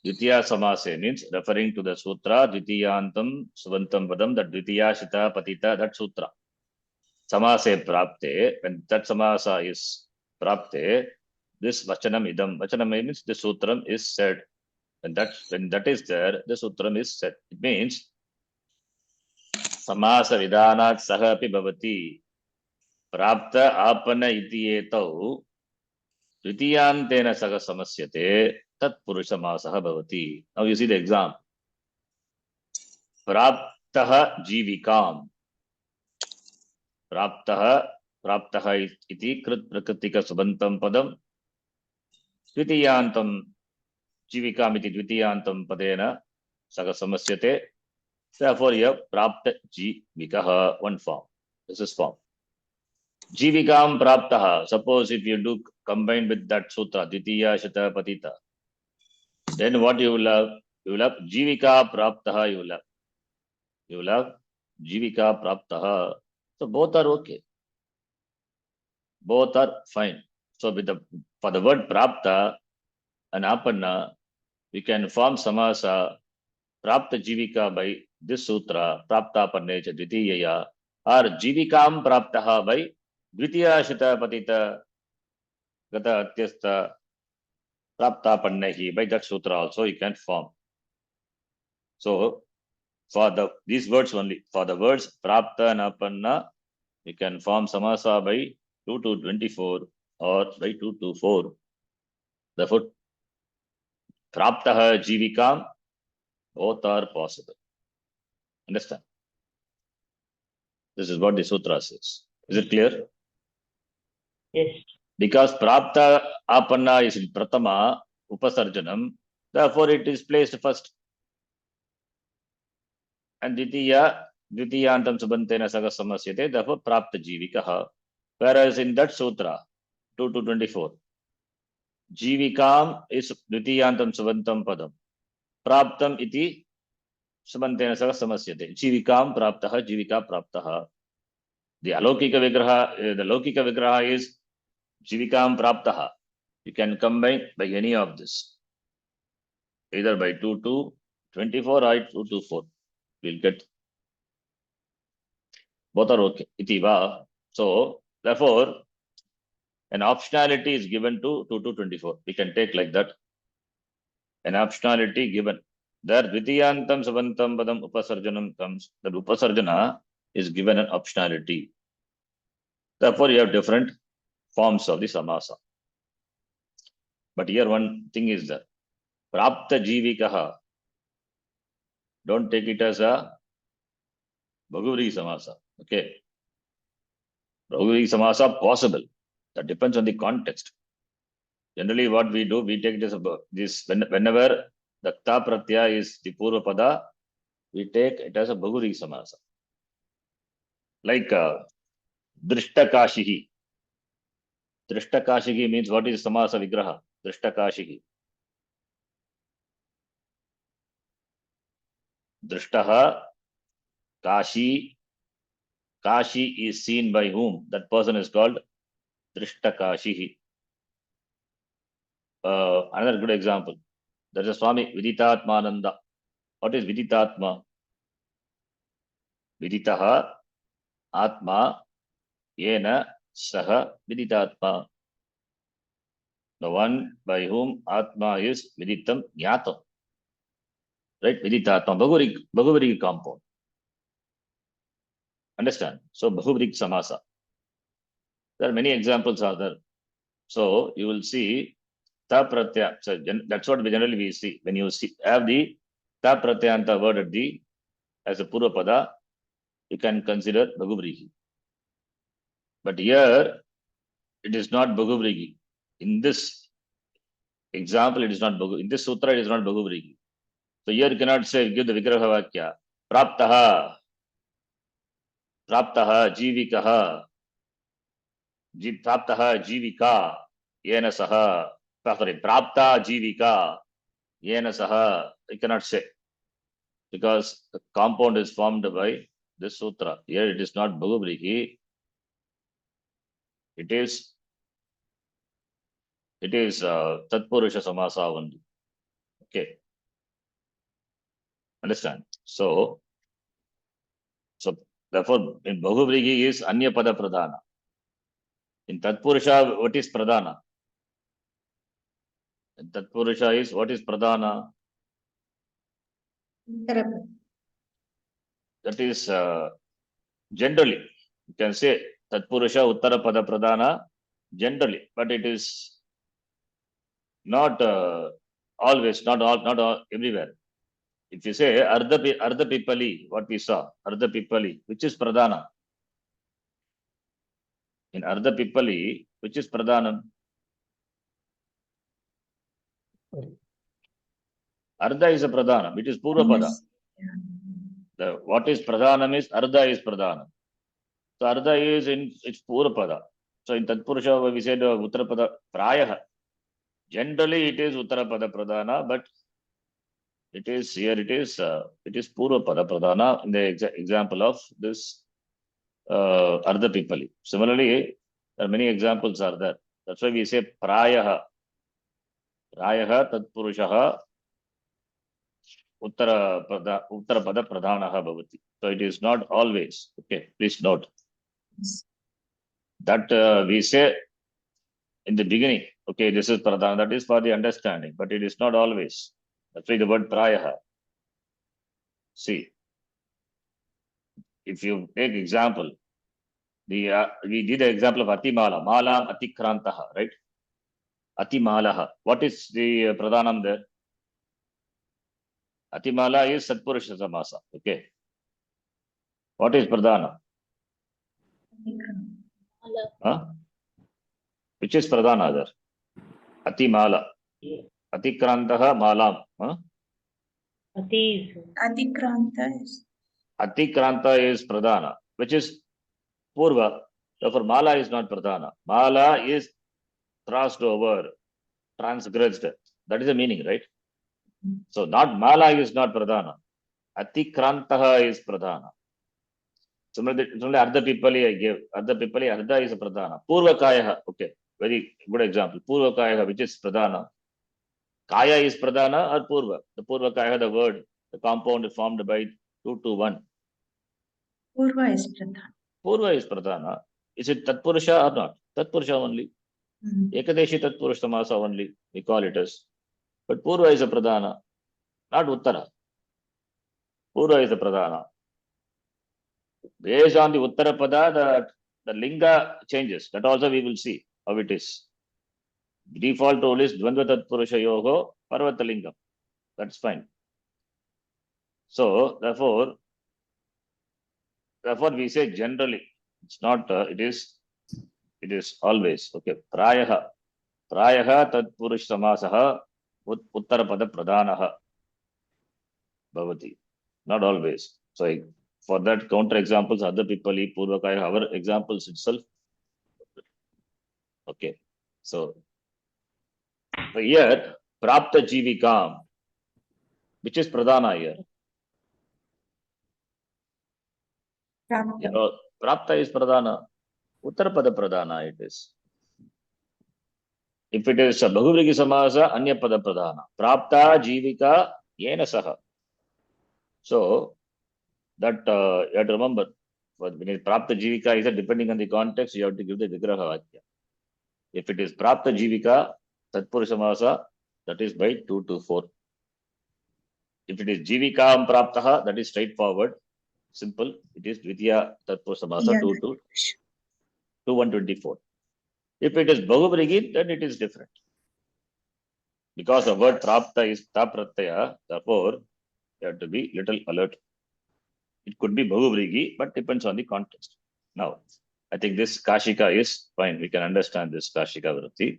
A: Dvitiya samase means referring to the sutra Dvitiyantam Subantam Padam, that Dvitiya Shita Patita, that sutra. Samase prapte, when that samasa is prapte, this vachanam idam. Vachanam means the sutram is said. When that is there, the sutram is said. It means samasa vidanat sahapi bhavati prapta apana iti etau dvitiyantena saga samasyate tat purusha masaha bhavati. Now you see the example. Praptaha jivikam. Praptaha iti krit prakritika subantam padam. Dvitiyantam jivikam iti dvitiyantam padena saga samasyate. Therefore, you have prapta jivikaha, one form. This is form. Jivikam praptaha. Suppose if you do combine with that sutra, Dvitiya Shata Patita, then what you will have? You will have Jivika praptaha, you will have Jivika praptaha. So both are okay. Both are fine. So for the word prapta and apanna, we can form samasa prapta jivika by this sutra, prapta apannecha dvitiyaya, or jivikam praptaha by dvitiya shita patita gata atyasta prapta apannehi, by that sutra also you can form. So for these words only, for the words prapta and apanna, you can form samasa by 2 to 24 or by 2 to 4. Therefore, praptaha jivikam, both are possible. Understand? This is what the sutra says. Is it clear?
D: Yes.
A: Because prapta apanna is in pratama upasarjanam, therefore it is placed first. And dvitiyantam subantena saga samasyate, therefore prapta jivikaha. Whereas in that sutra, 2 to 24, jivikam is dvitiyantam subantam padam. Praptam iti subantena saga samasyate. Jivikam praptaha, jivika praptaha. The alaukika vigraha is jivikam praptaha. You can combine by any of this. Either by 2 to 24 or 2 to 4. We'll get. Both are okay. Itiva. So, therefore, an optionality is given to 2 to 24. We can take like that. An optionality given. There, Dvitiyantam Sabantam Padam Upasarjanam comes. The Upasarjana is given an optionality. Therefore, you have different forms of the samasa. But here one thing is that Prapta Jivikaha. Don't take it as a Bhagavri samasa. Okay. Bhagavri samasa possible. That depends on the context. Generally, what we do, we take this whenever the ta pratyaya is the purva pada, we take it as a Bhagavri samasa. Like Drishtakashihi. Drishtakashihi means what is samasa vigraha? Drishtakashihi. Drishtaha, Kashi. Kashi is seen by whom? That person is called Drishtakashihi. Another good example. There is a Swami Viditatmananda. What is Viditatma? Viditaha Atma Yena Saha Viditatma. The one by whom Atma is Viditam Jnatam. Right? Viditatma. Bhagavri compound. Understand? So Bhagavri samasa. There are many examples are there. So you will see ta pratyaya. So that's what we see. When you have the ta pratyanta word at the as a purva pada, you can consider Bhagavrihi. But here it is not Bhagavrihi. In this example, it is not Bhagu. In this sutra, it is not Bhaguvrigi. So here you cannot say, give the Vigraha Vakya. Praptaha, Praptaha, Jivikaha, Praptaha, Jivika, Yena Saha, sorry, Prapta, Jivika, Yena Saha. You cannot say. Because the compound is formed by this sutra. Here it is not Bhaguvrigi. It is Tatpurusha Samasa only. Okay. Understand? So therefore, in Bhaguvrigi is Anya Pada Pradhana. In Tatpurusha, what is Pradhana? In Tatpurusha is what is Pradhana?
C: Uttarapada.
A: That is generally, you can say Tatpurusha Uttara Pada Pradhana generally, but it is not always, not all, everywhere. If you say Ardha Pipali, what we saw, Ardha Pipali, which is Pradhana? In Ardha Pipali, which is Pradhanam? Ardha is a Pradhanam, it is Purva Pada.
C: Yeah.
A: What is Pradhanam is Ardha is Pradhanam. So Ardha is it's Purva Pada. So in Tatpurusha, we said Uttara Pada, Prayaha. Generally, it is Uttara Pada Pradhana, but it is here, it is Purva Pada Pradhana in the example of this Ardha Pipali. Similarly, there are many examples are there. That's why we say Prayaha. Prayaha Tatpurushaha Uttara Pada Pradhanaha Bhavati. So it is not always. Okay, please note. That we say in the beginning, okay, this is Pradhana, that is for the understanding, but it is not always. That's why the word Prayaha. See, if you take example, we did the example of Atimala, Mala Atikrantaha, right? Atimalaha. What is the Pradhanam there? Atimala is Satpurusha Samasa. Okay. What is Pradhana? Huh? Which is Pradhana there? Atimala. Atikrantaha Malam. Huh?
D: Ati is
C: Adikranta is
A: Atikranta is Pradhana, which is Purva. Therefore, Mala is not Pradhana. Mala is crossed over, transgressed. That is the meaning, right? So, not Mala is not Pradhana. Atikrantaha is Pradhana. Similarly, Ardha Pipali I gave. Ardha Pipali, Ardha is a Pradhana. Purva Kayaha, okay, very good example. Purva Kayaha, which is Pradhana. Kaya is Pradhana or Purva. The Purva Kayaha, the word, the compound is formed by 2 to 1.
C: Purva is Pradhana.
A: Purva is Pradhana. Is it Tatpurusha or not? Tatpurusha only. Ekadeshi Tatpurusha Samasa only, we call it as. But Purva is a Pradhana, not Uttara. Purva is a Pradhana. Based on the Uttara Pada, the Linga changes. That also we will see how it is. Default rule is Dvandva Tatpurusha Yogo, Parvata Lingam. That's fine. So, therefore we say generally. It's not, it is always. Okay. Prayaha Tatpurush Samasaha Uttara Pada Pradhanaha Bhavati. Not always. So, for that counter examples, other people, Purvakaya, our examples itself. Okay. So here, Prapta Jivikam, which is Pradhana here. Prapta is Pradhana. Uttarapada Pradhana it is. If it is a Bhaguvrigi Samasa, Anyapada Pradhana. Prapta Jivika Yena Saha. So that you have to remember, when it Prapta Jivika is depending on the context, you have to give the Vigraha Vakya. If it is Prapta Jivika, Tatpurusha Samasa, that is by 2 to 4. If it is Jivikam Praptaha, that is straightforward, simple. It is Dvitiya Tatpurusha Samasa 2 to 124. If it is Bhaguvrigi, then it is different. Because the word Prapta is Ta Pratyaya, therefore, you have to be little alert. It could be Bhaguvrigi, but depends on the context. Now, I think this Kashika is fine. We can understand this Kashika Vritti.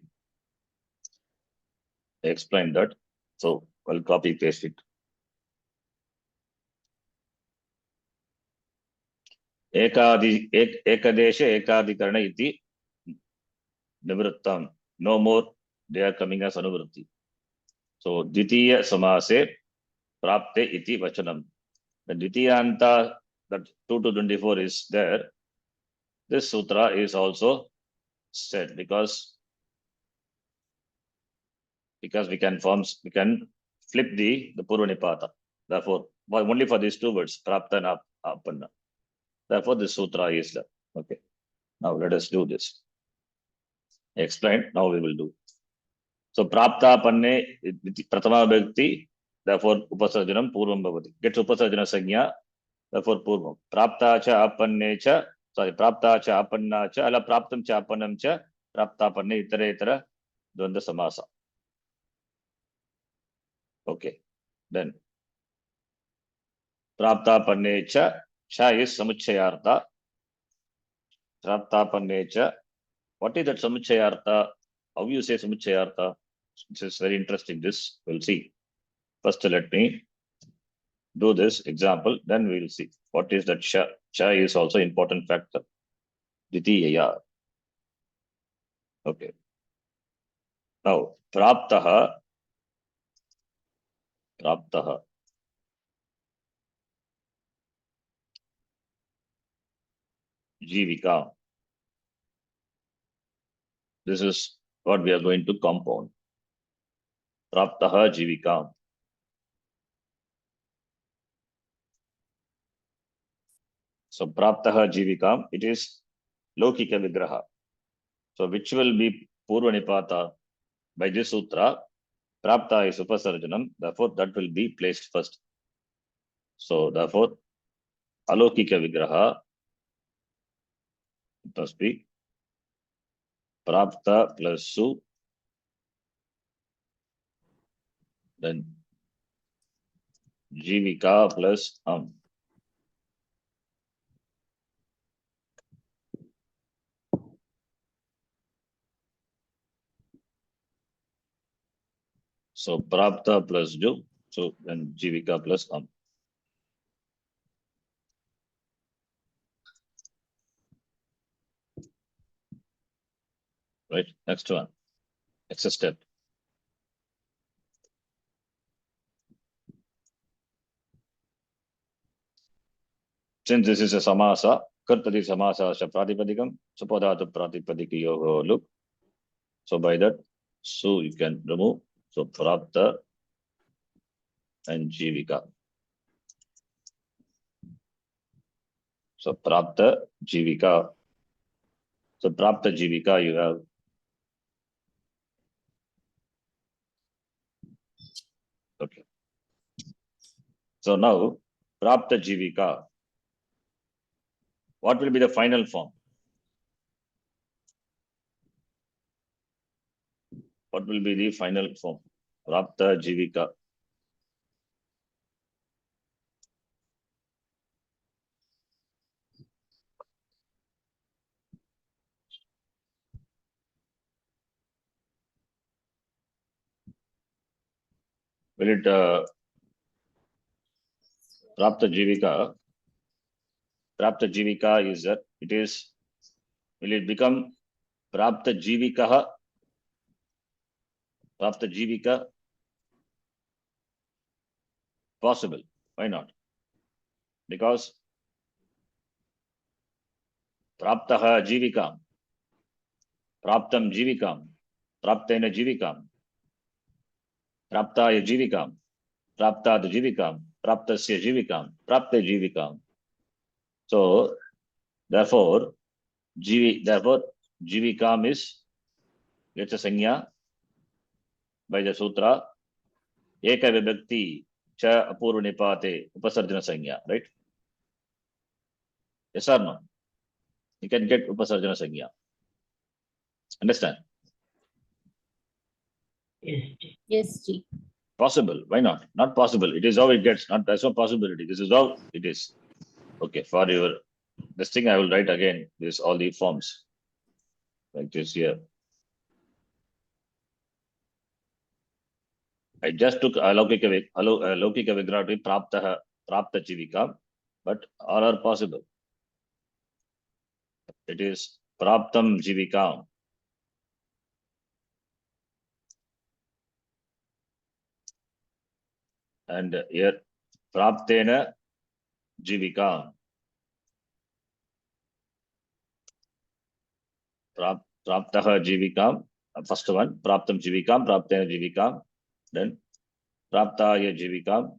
A: I explained that. So I'll copy paste it. Ekadesha ekadikarana iti nivrittam. No more they are coming as anuvritti. So Ditiya samase prapte iti vachanam. The Ditiyanta, that 2 to 24 is there. This sutra is also said because we can flip the Purvanipata. Therefore, only for these two words, prapta and apanna. Therefore, this sutra is there. Okay. Now let us do this. I explained. Now we will do. So prapta panne pratama bhakti. Therefore, upasarjanam purvam bhavati. Gets upasarjana sanya. Therefore, purvam. Prapta cha apanne cha. Sorry, prapta cha apanna cha. Ala praptam cha apannam cha. Prapta panne itara dvanda samasa. Okay. Then prapta panne cha is samuchayartha. Prapta panne cha. What is that samuchayartha? How you say samuchayartha? This is very interesting. This we'll see. First, let me do this example. Then we will see what is that cha. Cha is also important factor. Ditiyaya. Okay. Now praptaha. Jivika. This is what we are going to compound. Praptaha jivika. So praptaha jivika, it is lokika vigraha. So which will be purvanipata by this sutra. Prapta is upasarjanam. Therefore, that will be placed first. So therefore, alokika vigraha must be prapta plus su, then jivika plus am. So prapta plus ju, so then jivika plus am. Right, next one. Next step. Since this is a samasa, kartati samasa asha pratipadikam, supodhatu pratipadikiyoho look. So by that, su you can remove. So prapta and jivika. So prapta jivika. So prapta jivika you have. Okay. So now prapta jivika. What will be the final form? What will be the final form? Prapta jivika. Will it prapta jivika? Prapta jivika is that it is. Will it become prapta jivikaha? Prapta jivika? Possible. Why not? Because praptaha jivikam. Praptam jivikam. Praptena jivikam. Praptaya jivikam. Praptat jivikam. Praptasya jivikam. Prapta jivikam. So therefore jivikam is gets a sanya by the sutra. Eka vibhakti cha apurva nipate upasarjana sanya, right? Yes or no? You can get upasarjana sanya. Understand?
D: Yes.
B: Yes, Ji.
A: Possible. Why not? Not possible. It is how it gets. Not that's no possibility. This is how it is. Okay. For your this thing, I will write again. This all the forms like this here. I just took Laukika Vigraha to be Prapta Jivika, but all are possible. It is Praptam Jivika. And here Praptena Jivika. Praptaha Jivika. First one, Praptam Jivika, Praptena Jivika. Then Praptaya Jivika.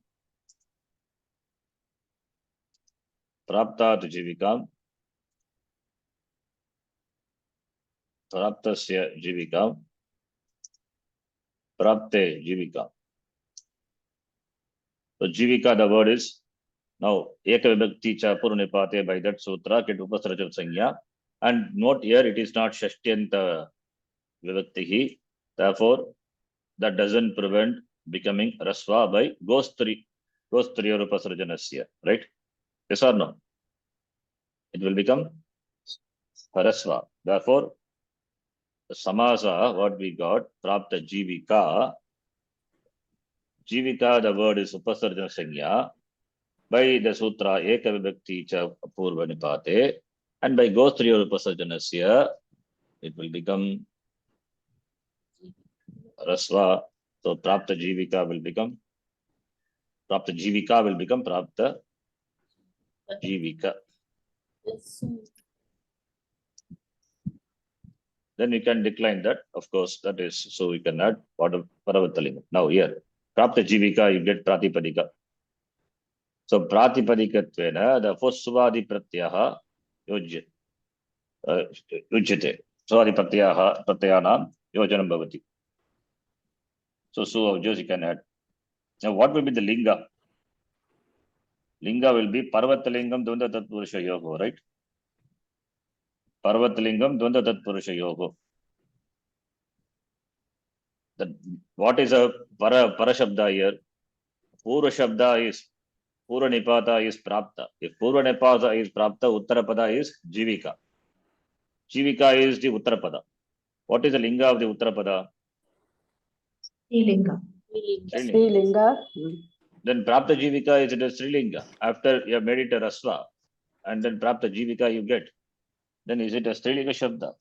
A: Prapta to Jivika. Praptasya Jivika. Prapte Jivika. So Jivika, the word is now Ekavibhakti cha Purunipate by that sutra, Kit Upasraja Sanya. And note here it is not Shashthyanta Vivaktihi. Therefore, that doesn't prevent becoming Rasva by Gostri Upasrajanasya. Right? Yes or no? It will become Harasva. Therefore, the Samasa, what we got, Prapta Jivika. Jivika, the word is Upasarjana Sanya. By the Sutra, Ekavibhakti cha Apurva Nipate. And by Gostriya Upasarjanasya, it will become Rasva. So Prapta Jivika will become Prapta Jivika.
B: Yes, so
A: Then we can decline that. Of course, that is, so we can add Paravatalingam. Now here, Prapta Jivika, you get Pratipadika. So Pratipadikatvena, the first Suvadi Pratyaha Yujyate. Suvadi Pratyahanam Yojanam Bhavati. So Su of Jose you can add. Now what will be the Linga? Linga will be Parvatalingam Dvanda Tatpurusha Yogo, right? Parvatalingam Dvanda Tatpurusha Yogo. What is a Parashabda here? Purva Shabda is Purva Nipata is Prapta. If Purva Nipata is Prapta, Uttarapada is Jivika. Jivika is the Uttarapada. What is the Linga of the Uttarapada?
C: Strilinga.
E: Strilinga.
A: Then Prapta Jivika is it a Strilinga. After you have made it a Rasva, and then Prapta Jivika you get. Then is it a Strilinga Shabda?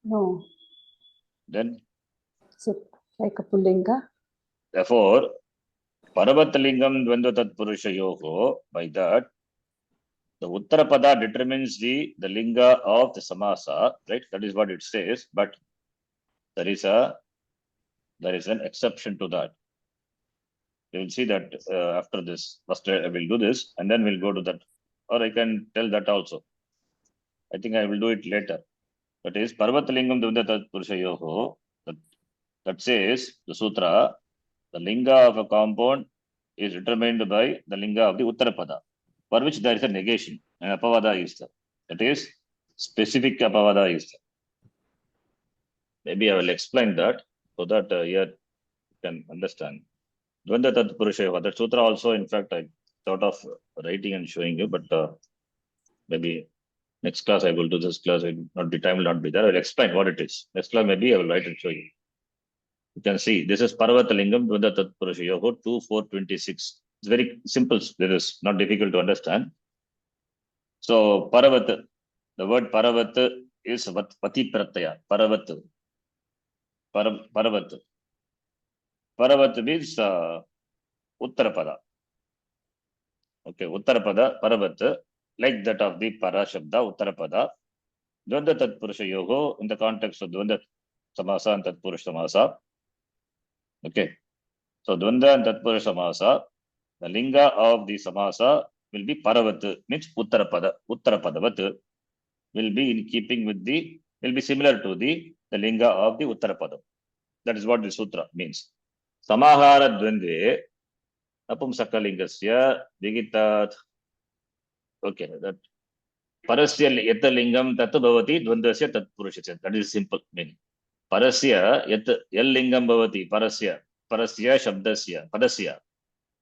E: No,
A: Then,
E: so like a Pullinga.
A: therefore, Paravatalingam Dvanda Tatpurusha Yogo, by that, the Uttarapada determines the Linga of the Samasa, right? That is what it says, but there is an exception to that. You will see that after this. First, I will do this, and then we'll go to that. Or I can tell that also. I think I will do it later. That is Parvatalingam Dvanda Tatpurusha Yogo. That says the sutra, the linga of a compound is determined by the linga of the Uttarapada, for which there is a negation, and Apavada is there. That is specific Apavada is there. Maybe I will explain that so that here you can understand. Dvanda Tatpurusha Yoga. That sutra also, in fact, I thought of writing and showing you, but maybe next class I will do this class. The time will not be there. I will explain what it is. Next class maybe I will write and show you. You can see this is Parvatalingam Dvanda Tatpurusha Yoga 2.4.26. It's very simple. It is not difficult to understand. So Paravat, the word Paravat is Pati Pratyaya. Paravat. Paravat. Paravat means Uttarapada. Okay, Uttarapada, Paravat, like that of the Para Shabda, Uttarapada. Dvanda Tatpurusha Yoga in the context of Dvanda Samasa and Tatpurusha Samasa. Okay. So Dvanda and Tatpurusha Samasa, the linga of the Samasa will be Paravat, means Uttarapada. Uttarapadavat will be in keeping with will be similar to the linga of the Uttarapada. That is what the sutra means. Samahara Dvandve, Napumsakalingasya, Digitat. Okay, that Parasya Yata Lingam Tatu Bhavati, Dvandasya Tatpurusha. That is simple meaning. Parasya Yat Yal Lingam Bhavati, Parasya Shabdasya, Padasya.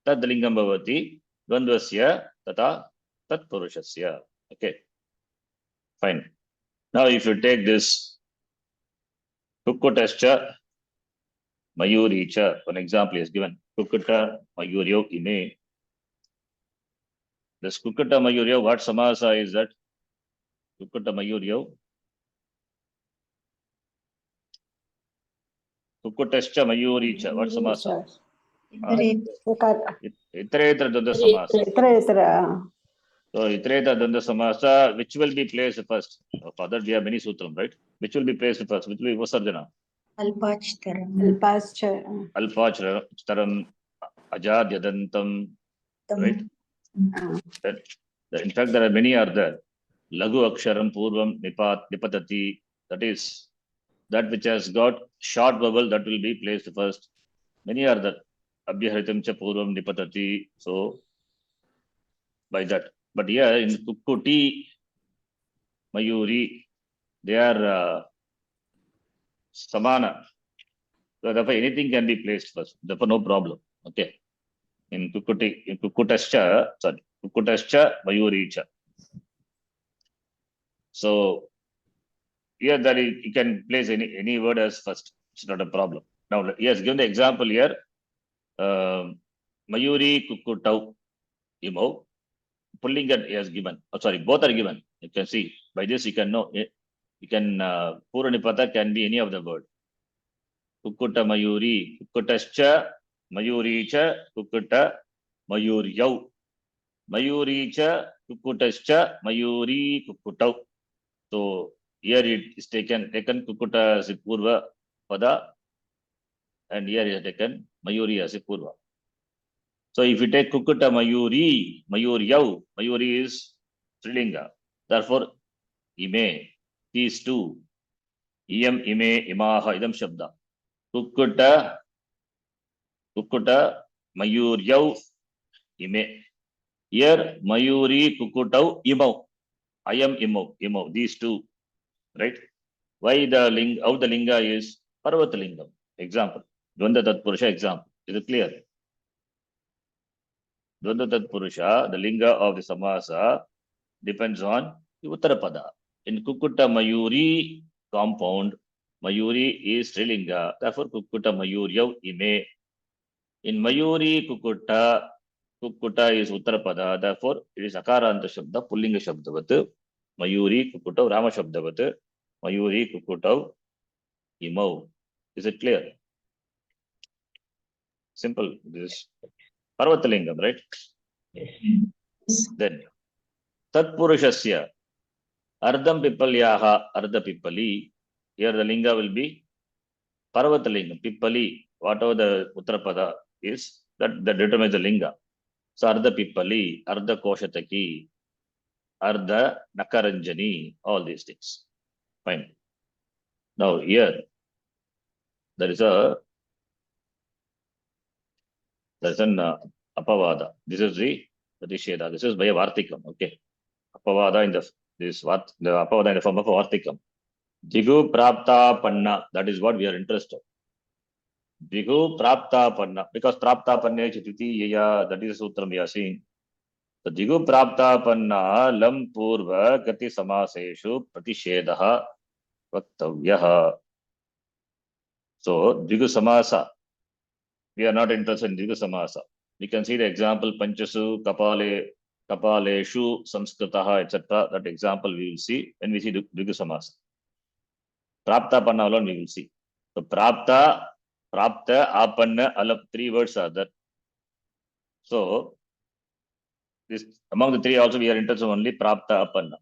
A: Tad Lingam Bhavati, Dvandvasya Tata Tatpurushasya. Okay. Fine. Now if you take this Kukkutascha Mayuri cha. One example is given. Kukkuta Mayuryo ime. This Kukkuta Mayuryo, what samasa is that? Kukkuta Mayuryo. Kukkutascha Mayuri cha. What samasa? Iteretra Dvandva samasa.
E: Itra.
A: So Itereta Dvandva samasa, which will be placed first? For that we have many sutram, right? Which will be placed first? Which will be Vasarjana?
C: Alpachtaram.
E: Alpascha.
A: Alpachtaram, Ajadyadantam, right? In fact, there are many are there. Lagu Aksharam Purvam Nipatati. That is that which has got short vowel that will be placed first. Many are there. Abhyaharitam cha Purvam Nipatati. So by that. But here in Kukkuti, Mayuri, they are Samana. So therefore anything can be placed first. Therefore no problem. Okay. In Kukkutascha, Mayuri cha. So here that you can place any word as first. It's not a problem. Now yes, given the example here, Mayuri Kukkutau Imo. Pullinga is given. Oh, sorry, both are given. You can see by this you can know. You can Puranipata can be any of the word. Kukkuta Mayuri, Kukkutascha, Mayuri cha, Kukkuta Mayuryau, Mayuri cha, Kukkutascha, Mayuri Kukkutau. So here it is taken Kukkuta as a Purva Pada, and here is taken Mayuri as a Purva. So if you take Kukkuta Mayuri, Mayuryau, Mayuri is Strilinga. Therefore, Ime, these two, Iyam, Ime, Imaha, Idam Shabda. Kukkuta, Mayuryau, Ime. Here, Mayuri, Kukkutau, Imau. Ayam, Imau, these two, right? Why the linga, how the linga is Parvatalingam. Example, Dvandva Tatpurusha example. Is it clear? Dvandva Tatpurusha, the linga of the samasa depends on the Uttarapada. In Kukkuta Mayuri compound, Mayuri is Strilinga. Therefore, Kukkuta Mayuryau ime. In Mayuri Kukkuta is Uttarapada. Therefore, it is Akaranta Shabda, Pullinga Shabdavat. Mayuri Kukkutau, Rama Shabdavat. Mayuri Kukkutau imau. Is it clear? Simple. This is Parvatalingam, right? Then Tatpurushasya Ardham Pipalyaha Ardha Pipali. Here the linga will be Parvatalingam, Pipali, whatever the Uttarapada is, that determines the linga. So Ardha Pipali, Ardha Koshataki, Ardha Nakaranjani, all these things. Fine. Now here there is an Apavada. This is the Pratisheda. This is by a Vartikam. Okay. Apavada in the Apavada in the form of a Vartikam. Digu Prapta Panna. That is what we are interested. Digu Prapta Panna. Because Prapta Panna Chititi Yaya, that is the Sutram we are seeing. So Digu Prapta Panna Lam Purva Gati Samaseshu Pratishedaha Vaktavyaha. So Digu Samasa. We are not interested in Digu Samasa. We can see the example Panchasu, Kapaleshu, Samskritaha, etc. That example we will see when we see Digu Samasa. Prapta Panna alone we will see. So Prapta, Apanna, all of three words are there. So this among the three also we are interested only Prapta, Apanna.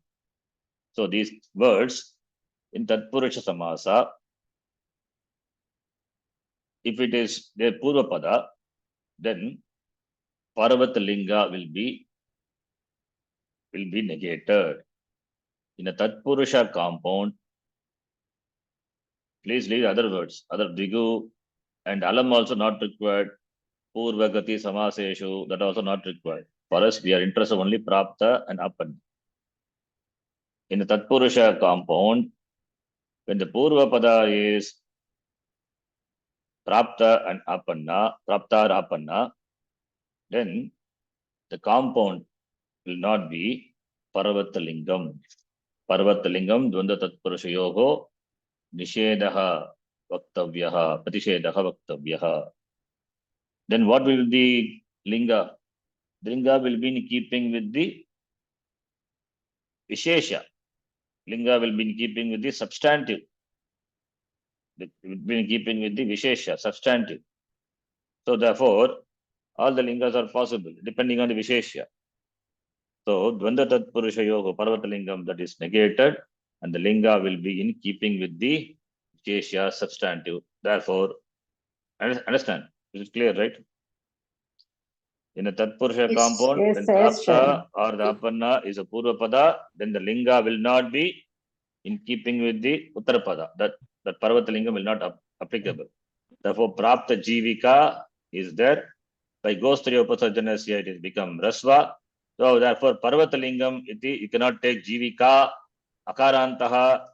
A: So these words in Tatpurusha Samasa, if it is their Purva Pada, then Parvatalinga will be negated. In a Tatpurusha compound, please leave other words, other Digu and Alam also not required. Purva Gati Samaseshu, that also not required. For us, we are interested only Prapta and Apanna. In the Tatpurusha compound, when the Purva Pada is Prapta and Apanna, Prapta or Apanna, then the compound will not be Parvatalingam. Parvatalingam, Dvandva Tatpurusha Yogo, Nishedaha Vaktavyah, Pratishedaha Vaktavyah. Then what will the linga? The linga will be in keeping with the Vishesha. Linga will be in keeping with the substantive. It will be in keeping with the Vishesha, substantive. So therefore, all the lingas are possible depending on the Vishesha. So Dvanda Tatpurusha Yoga Parvatalingam, that is negated, and the linga will be in keeping with the Vishesha substantive. Therefore, understand? This is clear, right? In a Tatpurusha
C: Yes.
A: compound,
E: Yes,
A: when
E: yes,
A: Prapta or the Apanna is a Purvapada, then the linga will not be in keeping with the Uttarapada. That Parvatalingam will not applicable. Therefore, Prapta Jivika is there. By Gostriya Upasarjanasya, it is become Rasva. So therefore, Parvatalingam, you cannot take Jivika, Akarantaha,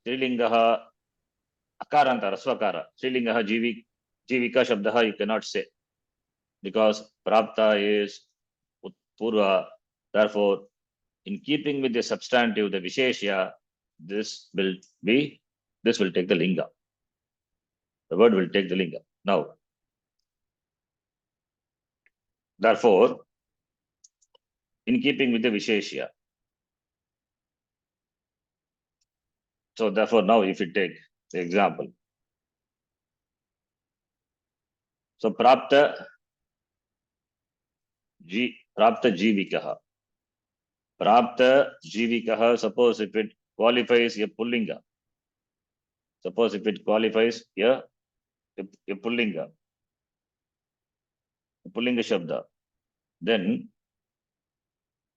A: Strilingaha, Akaranta, Rasvakara, Strilingaha, Jivika Shabdaha, you cannot say. Because Prapta is Purva. Therefore, in keeping with the substantive, the Visheshya, this will take the Linga. The word will take the Linga. Now, therefore, in keeping with the Visheshya. So therefore, now if you take the example. So Prapta Jivikaha. Prapta Jivikaha, suppose if it qualifies a Pullinga. Suppose if it qualifies a Pullinga. Pullinga Shabda. Then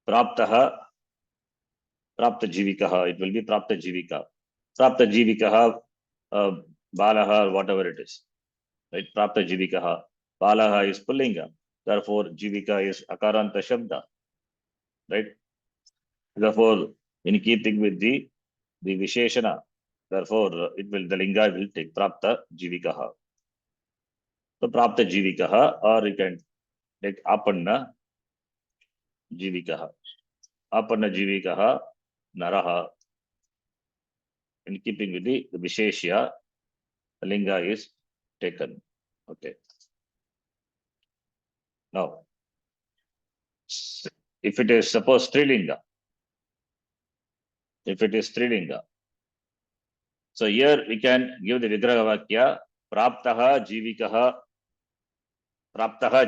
A: Praptaha, Prapta Jivikaha, it will be Prapta Jivika. Prapta Jivikaha, Balaha, whatever it is. Right? Prapta Jivikaha. Balaha is Pullinga. Therefore, Jivika is Akaranta Shabda. Right? Therefore, in keeping with the Visheshana, therefore, the linga will take Prapta Jivikaha. So Prapta Jivikaha, or you can take Apanna Jivikaha. Apanna Jivikaha Naraha. In keeping with the Visheshya, the linga is taken. Okay. Now, if it is suppose Strilinga, so here we can give the Vigraha Vakya, Praptaha Jivikaha, Praptaha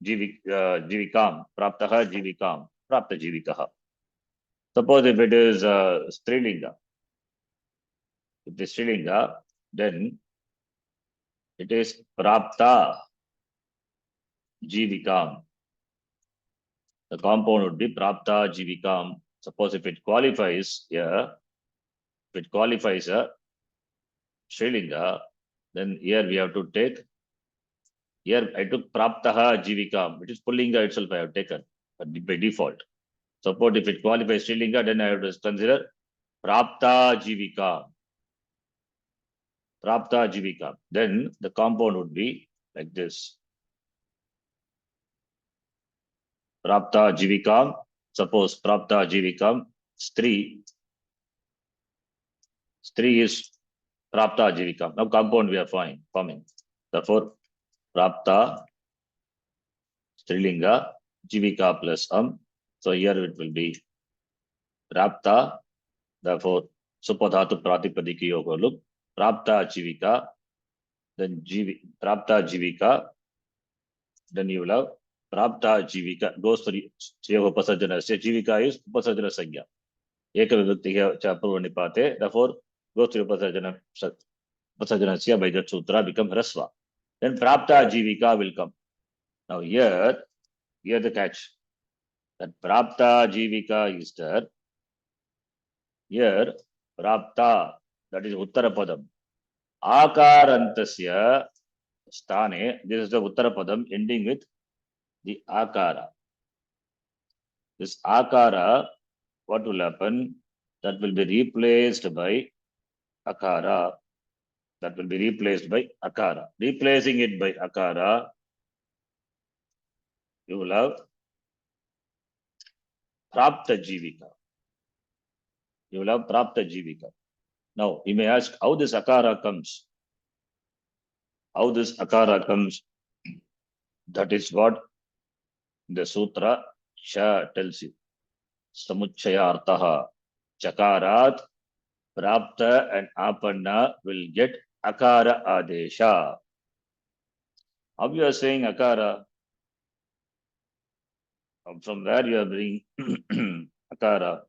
A: Jivikam, Praptaha Jivikam, Prapta Jivikaha. Suppose if it is Strilinga, then it is Prapta Jivikam. The compound would be Prapta Jivikam. Suppose if it qualifies a Strilinga, then here we have to take, here I took Praptaha Jivikam, it is Pullinga itself I have taken by default. Suppose if it qualifies Strilinga, then I have to consider Prapta Jivika. Prapta Jivika. Then the compound would be like this. Prapta Jivikam. Suppose Prapta Jivikam. Stri is Prapta Jivikam. Now compound we are forming. Therefore, Prapta Strilinga Jivika plus So here it will be Prapta. Therefore, Supadhatu Pratipadiki Yoga look. Prapta Jivika. Then Prapta Jivika. Then you will have Prapta Jivika goes to Yoga Pasajanasya. Jivika is Upasajana Sangya. Eka Vibhakti Chapurva Nipate. Therefore, goes to Pasajanasya by that sutra become Rasva. Then Prapta Jivika will come. Now here the catch. That Prapta Jivika is there. Here, Prapta, that is Uttarapadam. Akarantasya Stane, this is the Uttarapadam ending with the Akara. This Akara, what will happen? That will be replaced by Akara. Replacing it by Akara, you will have Prapta Jivika. Now, you may ask how this Akara comes. how this akara comes, that is what the sutra Sha tells you. Samuchaya artaha chakarat prapta and apanna will get akara adesha. How you are saying akara? From where you are bringing akara?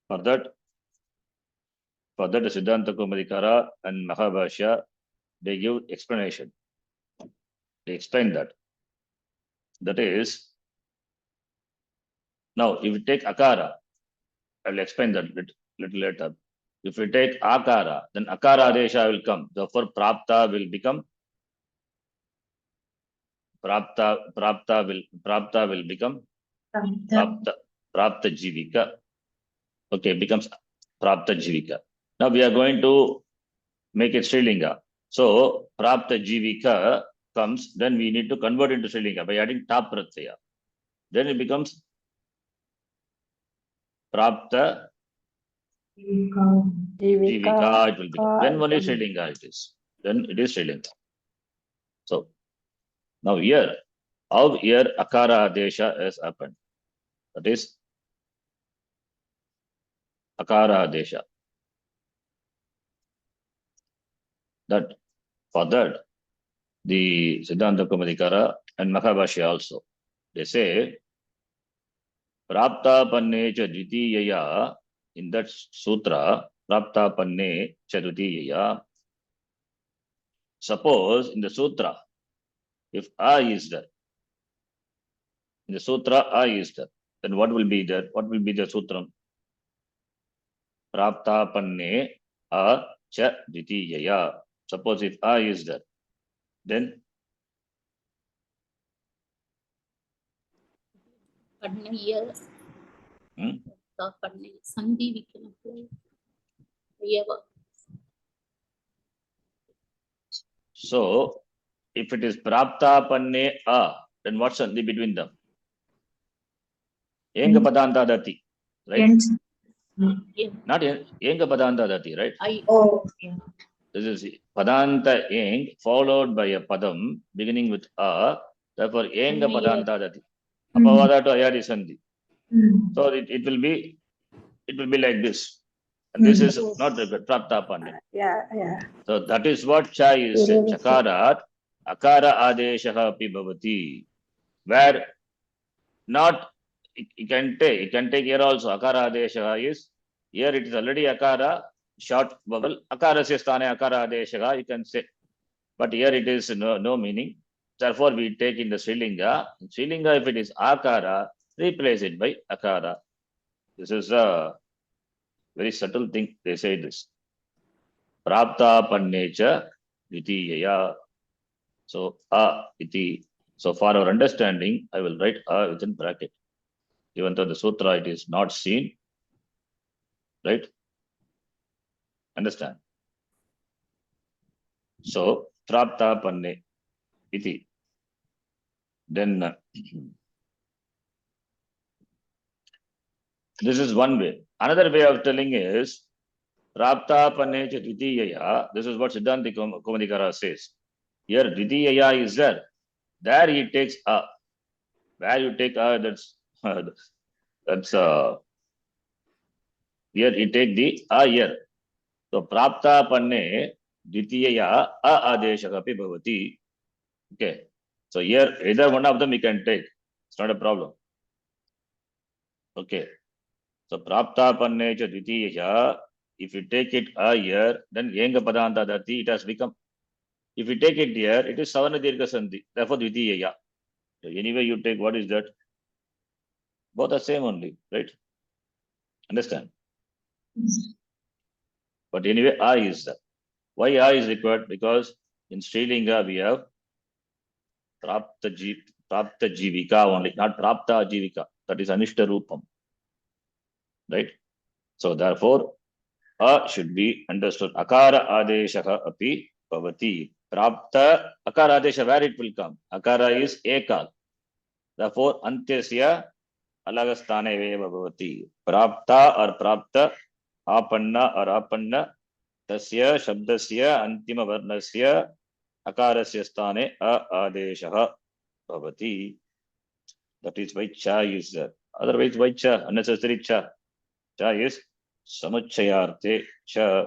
A: For that Siddhanta Kumadikara and Mahabhashya, they give explanation. They explain that. That is, now if you take akara, I will explain that little later. If we take akara, then akara adesha will come. Therefore, prapta will become prapta will become prapta jivika. Okay, becomes prapta jivika. Now we are going to make it Srilinga. So prapta jivika comes, then we need to convert into Srilinga by adding tap pratyaya. Then it becomes prapta
E: Jivika.
A: jivika. It will become. Then only Srilinga it is. Then it is Srilinga. So now here, how here akara adesha has happened. That is akara adesha. That for that, the Siddhanta Kumadikara and Mahabhashya also, they say prapta panne cha dvitiyaya. In that sutra, prapta panne cha dvitiyaya. Suppose in the sutra, if A is there, in the sutra A is there, then what will be there? What will be the sutram? Prapta panne a cha dvitiyaya. Suppose if A is there, then
B: Padna here. Padna Sandhi we can apply. Yava.
A: so if it is prapta panne a, then what's sandhi between them? Enga padanta dati, right?
B: Yeah.
A: Not enga padanta dati, right?
C: Oh,
A: This is padanta eng followed by a padam beginning with a. Therefore, enga padanta dati. Apavada to ayadi sandhi. So it will be like this. And this is not the prapta panne.
E: Yeah.
A: So that is what Chai is saying. Chakarat akara adeshaha api bhavati. Where not you can take here also akara adeshaha is here it is already akara short vowel akara se sthane akara adeshaha you can say, but here it is no meaning. Therefore we take in the Srilinga. In Srilinga if it is akara, replace it by akara. This is a very subtle thing. They say this. Prapta pannecha dvitiyaya. So iti. So for our understanding, I will write within bracket. Even though the sutra it is not seen, right? Understand? So prapta panne iti. Then this is one way. Another way of telling is prapta panne cha dvitiyaya. This is what Siddhanta Kumadikara says. Here dvitiyaya is there. There he takes a. Where you take a, that's here he take the a here. So prapta panne dvitiyaya a adeshaka api bhavati. Okay. So here either one of them you can take. It's not a problem. Okay. So prapta panne cha dvitiyaya. If you take it a here, then yenga padanta dati it has become. If you take it here, it is savana dirgha sandhi. Therefore dvitiyaya. So anyway you take, what is that? Both are same only, right? Understand? But anyway, A is there. Why A is required? Because in Srilinga we have prapta jivika only, not prapta jivika. That is anishta rupam. Right? So therefore, A should be understood. Akara adeshaha api bhavati. Prapta akara adesha, where it will come? Akara is ekal. Therefore, antyasya alagastane veva bhavati. Prapta or prapta, apanna or apanna, tasya shabdasya antima varnasya akarasya sthane a adeshah bhavati. That is why cha is there. Otherwise, why cha? Unnecessary cha. Cha is samuchayarte cha.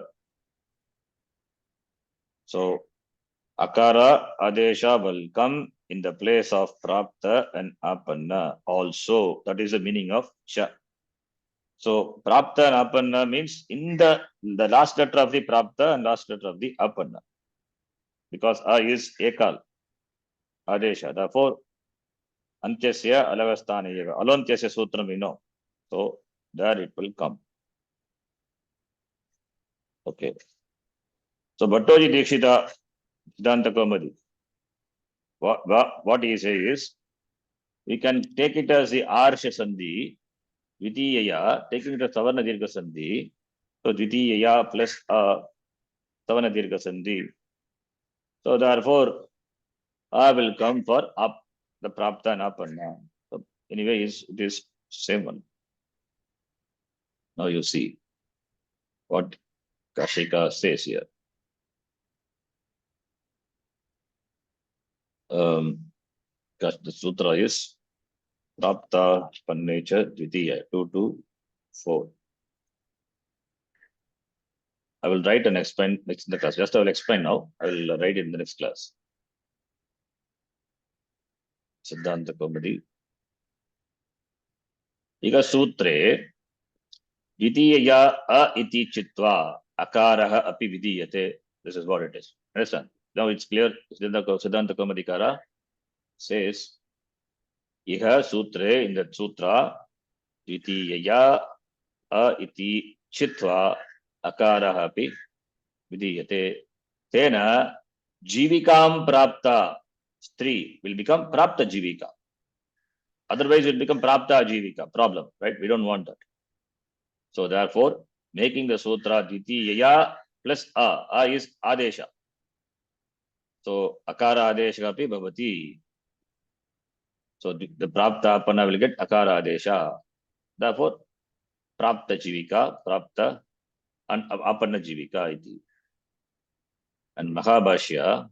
A: So akara adesha will come in the place of prapta and apanna also. That is the meaning of cha. So prapta and apanna means in the last letter of the prapta and last letter of the apanna. Because a is ekal adesha. Therefore, antyasya alavasthane eva. Alontyasya sutram we know. So there it will come. Okay. So Bhattoji Dikshita Siddhanta Kaumudi. What he says is, we can take it as the Arsha Sandhi, Dvitiyaya, taking it as Savarna Dirgha Sandhi. So Dvitiyaya plus Savarna Dirgha Sandhi. So therefore, I will come for up the Prapta and Apanna. So anyway, it is same one. Now you see what Kashika says here. The sutra is Prapta Pannecha Dvitiya 2-4. I will write and explain next in the class. Just I will explain now. I will write it in the next class. Siddhanta Kaumudi. Ika sutre Dvitiya a iti chitva akaraha api vidiyate. This is what it is. Understand? Now it's clear. Siddhanta Kaumadikara says, Iha sutre, in the sutra, Dvitiya a iti chitva akaraha api vidiyate. Tena jivikam prapta. Stri will become prapta jivika. Otherwise, it will become prapta jivika. Problem, right? We don't want that. So therefore, making the sutra dvitiyaya plus a is adesha. So akara adesha api bhavati. So the prapta apana will get akara adesha. Therefore, prapta jivika, prapta and apana jivika iti. And Mahabhashya.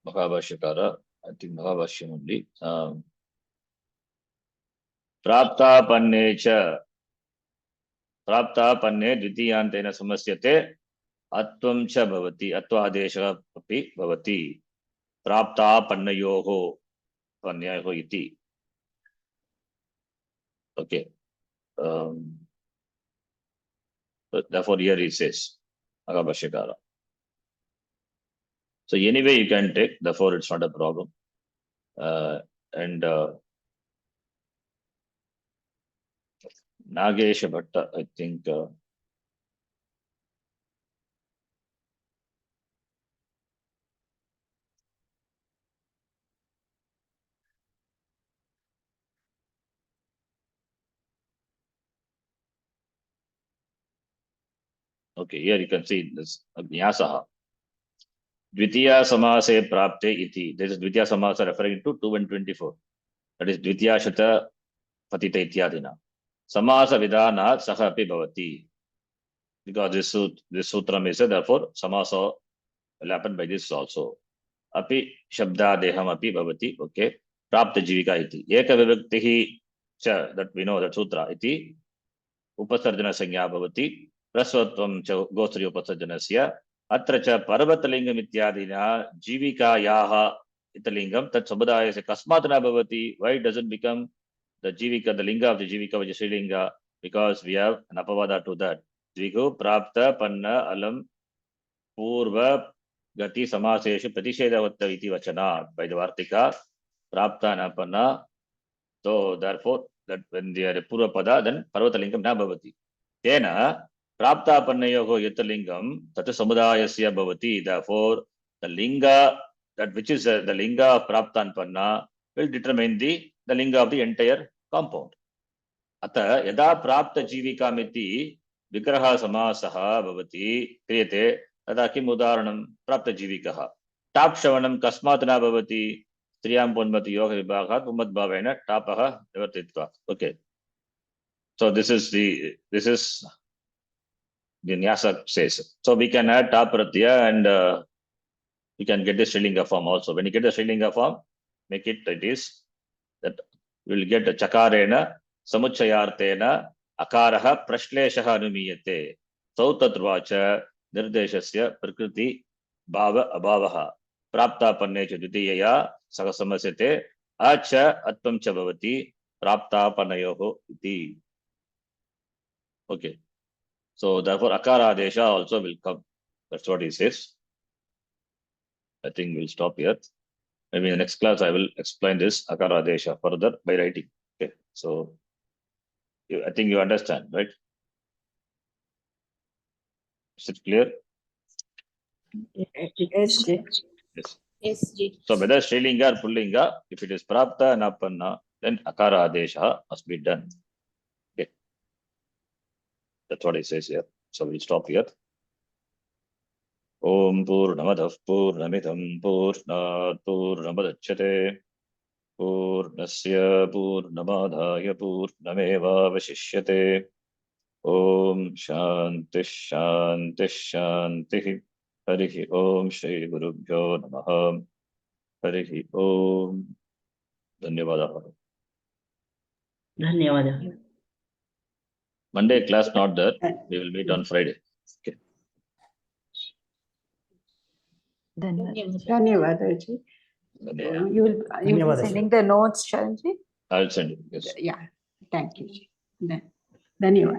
A: Mahabhashyakara, I think Mahabhashyam only. Prapta pannecha. Prapta panne dvitiyantena samasyate atvam cha bhavati. Atva adesha api bhavati. Prapta pannayoho pannayoho iti. Okay. Therefore, here he says, Mahabhashyakara. So anyway, you can take, therefore it's not a problem. Nagesha Bhatta, I think. Okay, here you can see this Nyasaha. Dvitiya Samase Prapte iti. This is Dvitiya Samasa referring to 2 and 24. That is Dvitiya Shata Patita Ityadina. Samasa Vidana Saha api bhavati. Because this sutra may say, therefore, Samasa will happen by this also. Api Shabda Deham api bhavati. Okay. Prapta Jivika iti. Eka Vivaktihi cha, that we know that sutra iti. Upasarjana Sanya bhavati. Prasvatvam cha Gosri Upasarjanasya. Atra cha Parvatalingam ityadina Jivikayaha italingam tat samudayasya kasmatana bhavati. Why does it become the Jivika, the linga of the Jivika, which is Srilinga? Because we have an apavada to that. Dvigu prapta panna alam purva gati samaseshu pratishedavatta iti vachana. By the Vartika, prapta and apanna. So therefore, that when they are a purva pada, then parvatalingam na bhavati. Tena Prapta pannayoho yatalingam tata samudayasya bhavati. Therefore, the linga, that which is the linga of prapta and panna, will determine the linga of the entire compound. Ata yada prapta jivika miti vigraha samasaha bhavati kriyate tada kim udaharanam prapta jivikaha. Tapshavanam kasmatana bhavati striyam punmati yoga vibhagat umad bhavena tapaha nivartitva. Okay. So this is the Nyasa says. So we can add Ta Pratyaya and you can get the Strilinga form also. When you get the Strilinga form, make it that you will get a Chakarena, Samuchayartena, Akaraha, Prashleshaha Numiyate, Sautatrvacha, Nirdeshasya, Prakriti, Bhava, Abhavaha, Prapta Pannecha Dutiyaya, Sakasamasate, Acha, Attam Chabavati, Prapta Panayoho iti. Okay. So therefore, Akara Adesha also will come. That's what he says. I think we'll stop here. Maybe in the next class, I will explain this Akara Adesha further by writing. Okay. So I think you understand, right? Is it clear?
C: Yes, Ji.
A: Yes.
B: Yes, Ji.
A: So whether Strilinga or Pullinga, if it is Prapta and Apanna, then Akara Adesha must be done. Okay. That's what he says here. So we'll stop here. Om Purnamadav Purnamidam Purnat Purnamadachyate Purnasya Purnamadhaya Purnameva Vashishyate Om Shanti Shanti Shanti Harihi Om Shri Gurubhyo Namaha Harihi Om Dhanyavadaha.
D: धन्यवादः.
A: Monday class not there. We will meet on Friday. Okay.
B: ಧನ್ಯವಾದ.
E: ಧನ್ಯವಾದ G.
A: Dhanyavada.
E: You will be sending the notes, Sharan ji?
A: I'll send you. Yes.
E: Yeah, thank you. Ji. ಧನ್ಯವಾದ.